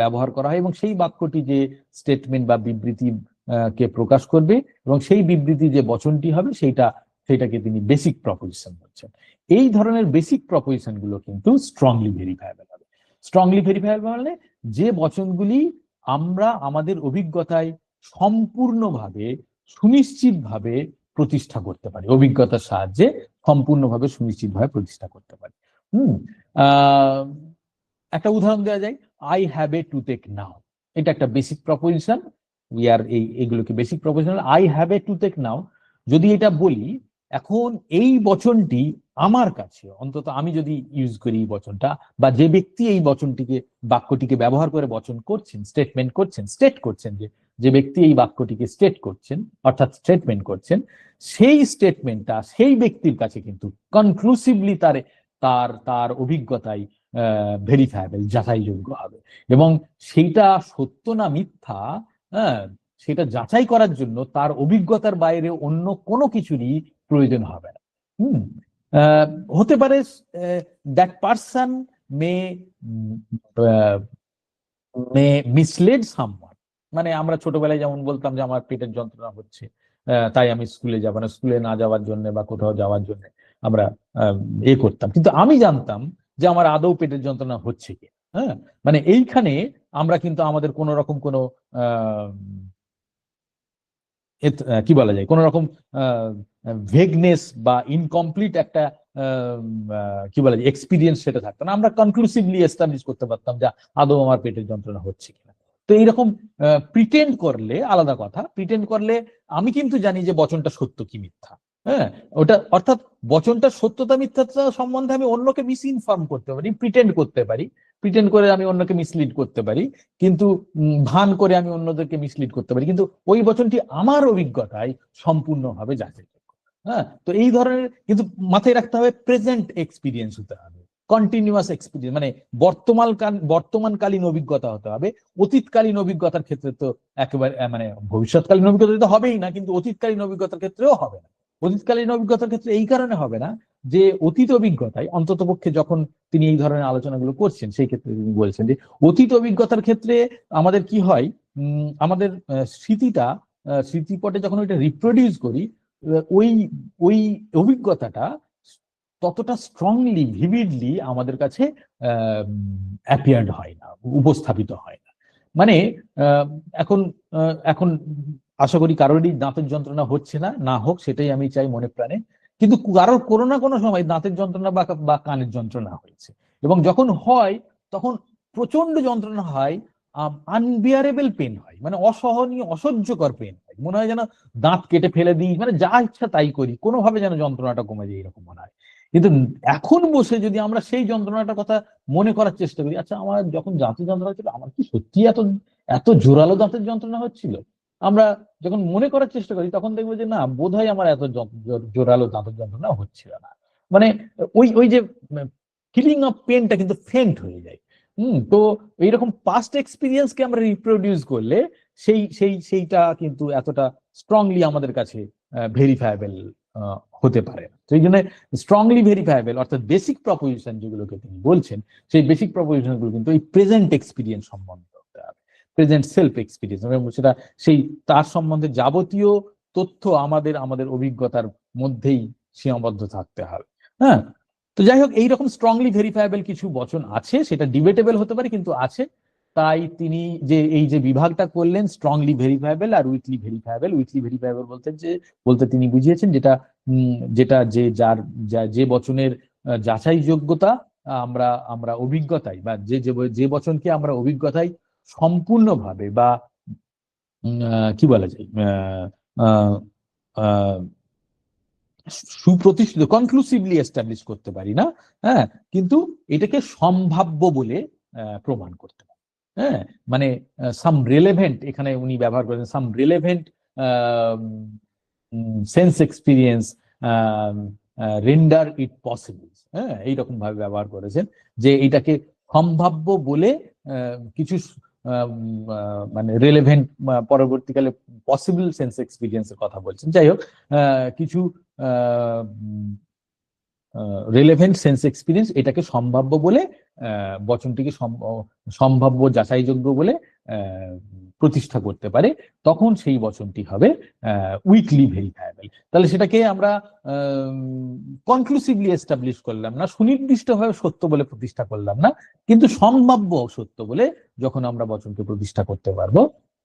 ব্যবহার করা হয় এবং সেই বাক্যটি যে স্টেটমেন্ট বা বিবৃতি কে প্রকাশ করবে এবং সেই বিবৃতি যে বচনটি হবে সেইটাকে তিনি বেসিক প্রপোজিশন বলছেন। এই ধরনের বেসিক প্রপোজিশন গুলো কিন্তু স্ট্রংলি ভেরিফায়েবল হবে। স্ট্রংলি ভেরিফায়েবল মানে যে বচনগুলি আমরা আমাদের অভিজ্ঞতায় সম্পূর্ণভাবে সুনিশ্চিতভাবে প্রতিষ্ঠা করতে পারি, অভিজ্ঞতার সাহায্যে সম্পূর্ণভাবে সুনিশ্চিতভাবে প্রতিষ্ঠা করতে পারি। একটা উদাহরণ দেওয়া যায়, I have a toothache now, এটা একটা বেসিক প্রপোজিশন। এইগুলোকে basic proposition. I have a toothache now, যদি এটা বলি, এখন এই বচনটি আমার কাছে, অন্তত আমি যদি ইউজ করি এই বচনটা, বা যে ব্যক্তি এই বচনটিকে বাক্যটিকে ব্যবহার করে বচন করছেন, স্টেটমেন্ট করছেন, স্টেট করছেন যে যে ব্যক্তি এই বাক্যটিকে স্টেট করছেন অর্থাৎ স্টেটমেন্ট করছেন, সেই স্টেটমেন্টটা সেই ব্যক্তির কাছে কিন্তু কনক্লুসিভলি তার তার তার অভিজ্ঞতায় ভেরিফায়েবল, যাচাইযোগ্য হবে। এবং সেইটা সত্য না মিথ্যা, হ্যাঁ, সেটা যাচাই করার জন্য তার অভিজ্ঞতার বাইরে অন্য কোনো কিছুরই প্রয়োজন হবে না। হতে পারে that person May misled someone. মানে আমরা ছোটবেলায় যেমন বলতাম যে আমার পেটের যন্ত্রণা হচ্ছে, তাই আমি স্কুলে যাব না, স্কুলে না যাওয়ার জন্য বা কোথাও যাওয়ার জন্য আমরা করতাম, কিন্তু আমি জানতাম যে আমার আদৌ পেটের যন্ত্রণা হচ্ছে কি। হ্যাঁ, মানে এইখানে আমরা কিন্তু আমাদের কোন রকম কোনো কি বলা যায়, কোন রকম ভেগনেস বা ইনকমপ্লিট একটা কি বলা যায় এক্সপিরিয়েন্স সেটা থাকতো না। আমরা কনক্লুসিভলি এস্টাবলিশ করতে পারতাম যে আদৌ আমার পেটের যন্ত্রণা হচ্ছে কিনা। তো এইরকম প্রিটেন্ড করলে আলাদা কথা, প্রিটেন্ড করলে আমি কিন্তু জানি যে বচনটা সত্য কি মিথ্যা। হ্যাঁ, ওটা অর্থাৎ বচনটা সত্যতা মিথ্যাটা সম্বন্ধে আমি অন্যকে মিস ইনফর্ম করতে পারি, প্রিটেন্ড করতে পারি, প্রিটেন্ড করে আমি অন্যকে মিসলিড করতে পারি, কিন্তু ভান করে আমি অন্যদেরকে মিসলিড করতে পারি, কিন্তু ওই বচনটি আমার অভিজ্ঞতায় সম্পূর্ণভাবে যাচাইযোগ্য। হ্যাঁ, তো এই ধরনের কিন্তু মাথায় রাখতে হবে প্রেজেন্ট এক্সপিরিয়েন্স হতে হবে, কন্টিনিউয়াস এক্সপিরিয়েন্স, মানে বর্তমানকালীন অভিজ্ঞতা হতে হবে। অতীতকালীন অভিজ্ঞতার ক্ষেত্রে তো একেবারে মানে ভবিষ্যৎকালীন অভিজ্ঞতা তো হবেই না, কিন্তু অতীতকালীন অভিজ্ঞতার ক্ষেত্রেও হবে না। অতীতকালীন অভিজ্ঞতার ক্ষেত্রে এই কারণে হবে না যে অতীত অভিজ্ঞতায় অন্ততপক্ষে যখন তিনি এই ধরনের আলোচনাগুলো করছেন সেই ক্ষেত্রে তিনি বলছেন যে অতীত অভিজ্ঞতার ক্ষেত্রে আমাদের কি হয়, আমাদের স্মৃতিপটে যখন ওইটা রিপ্রোডিউস করি, ওই ওই অভিজ্ঞতাটা ততটা স্ট্রংলি ভিভিডলি আমাদের কাছে অ্যাপিয়ার্ড হয় না, উপস্থাপিত হয় না। মানে এখন এখন আশা করি কারোরই দাঁতের যন্ত্রণা হচ্ছে না, না হোক সেটাই আমি চাই মনে প্রাণে, কিন্তু কারোর কোনো না কোনো সময় দাঁতের যন্ত্রণা বা কানের যন্ত্রণা হয়েছে, এবং যখন হয় তখন প্রচন্ড যন্ত্রণা হয়, আনবিয়ারেবল পেন হয়, মানে অসহনীয় অসহ্যকর পেন হয়, মনে হয় যেন দাঁত কেটে ফেলে দিই, মানে যা ইচ্ছা তাই করি, কোনোভাবে যেন যন্ত্রণাটা কমে যায় এরকম মনে হয়। কিন্তু এখন বসে যদি আমরা সেই যন্ত্রণাটার কথা মনে করার চেষ্টা করি, আচ্ছা আমার যখন দাঁতের যন্ত্রণা ছিল আমার কি সত্যি এত এত জোরালো দাঁতের যন্ত্রণা হচ্ছিল, আমরা যখন মনে করার চেষ্টা করি তখন দেখবো যে না, বোধহয় আমার এত জোরালো দাঁতের যন্ত্রণা হচ্ছিল না। মানে ওই ওই যে ফিলিং অফ পেনটা কিন্তু ফেন্ট হয়ে যায়। তো এইরকম পাস্ট এক্সপিরিয়েন্সকে আমরা রিপ্রোডিউস করলে সেইটা কিন্তু এতটা স্ট্রংলি আমাদের কাছে ভেরিফায়েবল হতে পারে। তো এই জন্য স্ট্রংলি ভেরিফায়েবল অর্থাৎ বেসিক প্রপোজিশন যেগুলোকে তিনি বলছেন, সেই বেসিক প্রপোজিশন গুলো কিন্তু এই প্রেজেন্ট এক্সপিরিয়েন্স সম্বন্ধে হতে হবে, প্রেজেন্ট সেলফ এক্সপিরিয়েন্স, এবং সেটা সেই তার সম্বন্ধে যাবতীয় তথ্য আমাদের অভিজ্ঞতার মধ্যেই সীমাবদ্ধ থাকতে হবে। হ্যাঁ, তো যাই হোক এইরকম স্ট্রংলি ভেরিফায়েবল কিছু বচন আছে, সেটা ডিবেটেবল হতে পারে কিন্তু আছে। তাই তিনি যে এই যে বিভাগটা করলেন স্ট্রংলি ভেরিফায়েবল আর উইকলি ভেরিফায়েবল, উইকলি ভেরিফায়েবল বলতে তিনি বুঝিয়েছেন যেটা যেটা যে বচনের যাচাইযোগ্যতা আমরা অভিজ্ঞতায় বা যে বচনকে আমরা অভিজ্ঞতায় সম্পূর্ণভাবে বা কি বলা যায় সুপ্রতিষ্ঠিত কনক্লুসিভলি এস্টাবলিশ করতে পারি না, হ্যাঁ, কিন্তু এটাকে সম্ভাব্য বলে প্রমাণ করতে পারি। হ্যাঁ, মানে সাম রিলেভেন্ট, এখানে উনি ব্যবহার করেছেন some relevant sense experience render it possible. হ্যাঁ, এইরকম ভাবে ব্যবহার করেছেন যে এটাকে সম্ভাব্য বলে কিছু মানে রিলেভেন্ট, পরবর্তীকালে পসিবল সেন্স এক্সপিরিয়েন্সের কথা বলছেন। যাই হোক, কিছু রিলেভেন্ট সেন্স এক্সপিরিয়েন্স এটাকে সম্ভাব্য বলে, বচনটিকে সম্ভাব্য যাচাইযোগ্য বলে প্রতিষ্ঠা করতে পারে, তখন সেই বচনটি হবে উইকলি ভেরিফায়েবল। তাহলে সেটাকে আমরা কনক্লুসিভলি এস্টাবলিশ করলাম না, সুনির্দিষ্টভাবে সত্য বলে প্রতিষ্ঠা করলাম না, কিন্তু সম্ভাব্য সত্য বলে যখন আমরা বচনকে প্রতিষ্ঠা করতে পারবো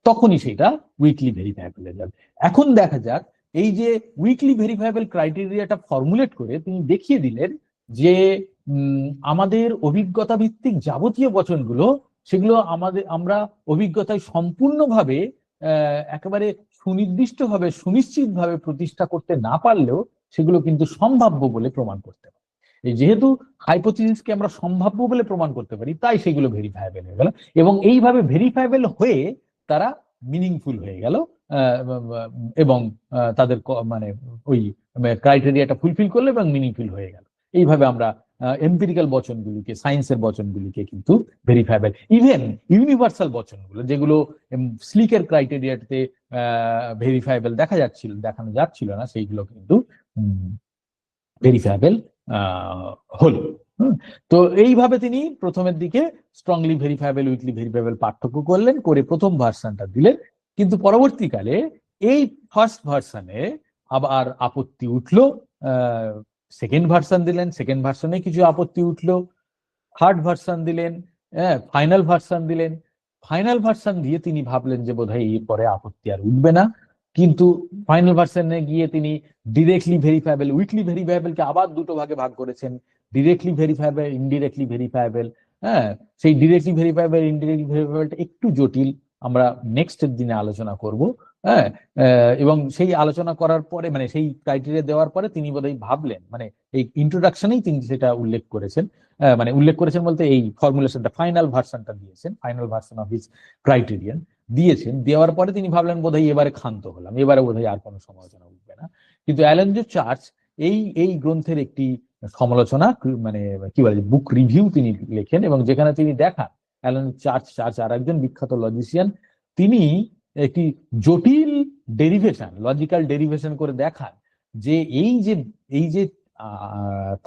তখনই সেটা উইকলি ভেরিফায়েবল হয়ে যাবে। এখন দেখা যাক এই যে উইকলি ভেরিফায়েবল ক্রাইটেরিয়াটা ফর্মুলেট করে তিনি দেখিয়ে দিলেন যে আমাদের অভিজ্ঞতা ভিত্তিক যাবতীয় বচনগুলো, সেগুলো আমরা অভিজ্ঞতায় সম্পূর্ণভাবে একেবারে সুনির্দিষ্টভাবে সুনিশ্চিতভাবে প্রতিষ্ঠা করতে না পারলেও সেগুলো কিন্তু সম্ভাব্য বলে প্রমাণ করতে পারি। যেহেতু হাইপোথিসিসকে আমরা সম্ভাব্য বলে প্রমাণ করতে পারি, তাই সেগুলো ভেরিফায়েবল হয়ে গেল, এবং এইভাবে ভেরিফায়েবল হয়ে তারা মিনিংফুল হয়ে গেল এবং তাদের মানে ওই ক্রাইটেরিয়াটা ফুলফিল করলো এবং মিনিংফুল হয়ে গেল। এইভাবে আমরা এম্পিরিক্যাল বচনগুলিকে, সায়েন্সের বচনগুলিকে কিন্তু ভেরিফাইবেল, ইভেন ইউনিভার্সাল বচনগুলো যেগুলো স্লিকের ক্রাইটেরিয়াতে ভেরিফাইবেল দেখানো যাচ্ছিল না, সেইগুলো কিন্তু ভেরিফাইবেল হলো। তো এইভাবে তিনি প্রথমের দিকে স্ট্রংলি ভেরিফাইবেল, উইকলি ভেরিফাইবেল পার্থক্য করলেন, করে প্রথম ভার্সনটা দিলেন। কিন্তু পরবর্তীকালে এই ফার্স্ট ভার্সনে আবার আপত্তি উঠলো, সেকেন্ড ভার্সন দিলেন, সেকেন্ড ভার্সনে কিছু আপত্তি উঠলো, থার্ড ভার্সন দিলেন, ফাইনাল ভার্সন দিলেন। ফাইনাল ভার্সন দিয়ে তিনি ভাবলেন যে বোধহয় এরপরে আপত্তি আর উঠবে না, কিন্তু ফাইনাল ভার্সনে গিয়ে তিনি ডিরেক্টলি ভেরিফাইবেল, উইকলি ভেরিফাইবেলকে আবার দুটো ভাগে ভাগ করেছেন, ডিরেক্টলি ভেরিফাইবেল, ইনডিরেক্টলি ভেরিফাইবেল। সেই ডিরেক্টলি ভেরিফাইবেল, ইনডিরেক্টলি ভেরিফাইবেলটা একটু জটিল, আমরা নেক্সটের দিনে আলোচনা করব। এবং সেই আলোচনা করার পরে, মানে সেই ক্রাইটেরিয়া দেওয়ার পরে তিনি বোধহয় ভাবলেন, মানে এই ইন্ট্রোডাকশনেই তিনি সেটা উল্লেখ করেছেন, মানে উল্লেখ করেছেন বলতে এই ফর্মুলেশনটা, ফাইনাল ভার্সনটা দিয়েছেন, final version of his criterion দিয়েছেন। দেওয়ার পরে তিনি ভাবলেন বোধহয় এবারে ক্ষান্ত হলাম, এবারে বোধহয় আর কোনো সমালোচনা উঠবে না। কিন্তু অ্যালান জে চার্চ এই গ্রন্থের একটি সমালোচনা, মানে কি বলে, বুক রিভিউ তিনি লেখেন, এবং যেখানে তিনি দেখান, অ্যালান চার্চ আর একজন বিখ্যাত লজিশিয়ান, তিনি একটি জটিল ডেরিভেশন, লজিক্যাল ডেরিভেশন করে দেখান যে এই যে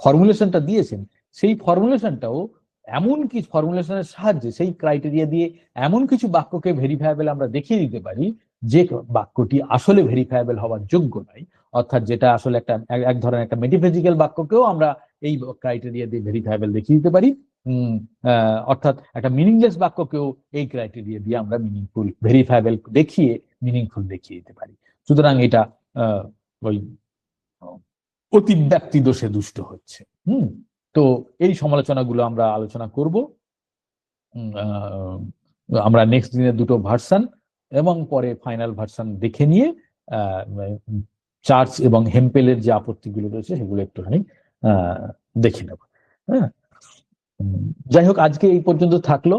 ফর্মুলেশনটা দিয়েছেন, সেই ফর্মুলেশনটাও এমন কিছু ফর্মুলেশনের সাহায্যে, সেই ক্রাইটেরিয়া দিয়ে এমন কিছু বাক্যকে ভেরিফাইবেল আমরা দেখিয়ে দিতে পারি যে বাক্যটি আসলে ভেরিফাইবেল হওয়ার যোগ্য নয়। অর্থাৎ যেটা আসলে এক ধরনের একটা মেটাফিজিক্যাল বাক্যকেও আমরা এই ক্রাইটেরিয়া দিয়ে ভেরিফাইবেল দেখিয়ে দিতে পারি। অর্থাৎ একটা মিনিংলেস বাক্যকেও এই ক্রাইটেরিয়া দিয়ে আমরা মিনিংফুল, ভেরিফাইবেল দেখিয়ে মিনিংফুল দেখিয়ে দিতে পারি। সুতরাং এটা ওই অতিব্যক্তি দোষে দুষ্ট হচ্ছে। তো এই সমালোচনাগুলো আমরা আলোচনা করব। আমরা নেক্সট দিনে দুটো ভার্সন এবং পরে ফাইনাল ভার্সন দেখে নিয়ে চার্চ এবং হেম্পেলের যে আপত্তিগুলো রয়েছে সেগুলো একটুখানি দেখে নেব। যাই হোক, আজকে এই পর্যন্ত থাকলো।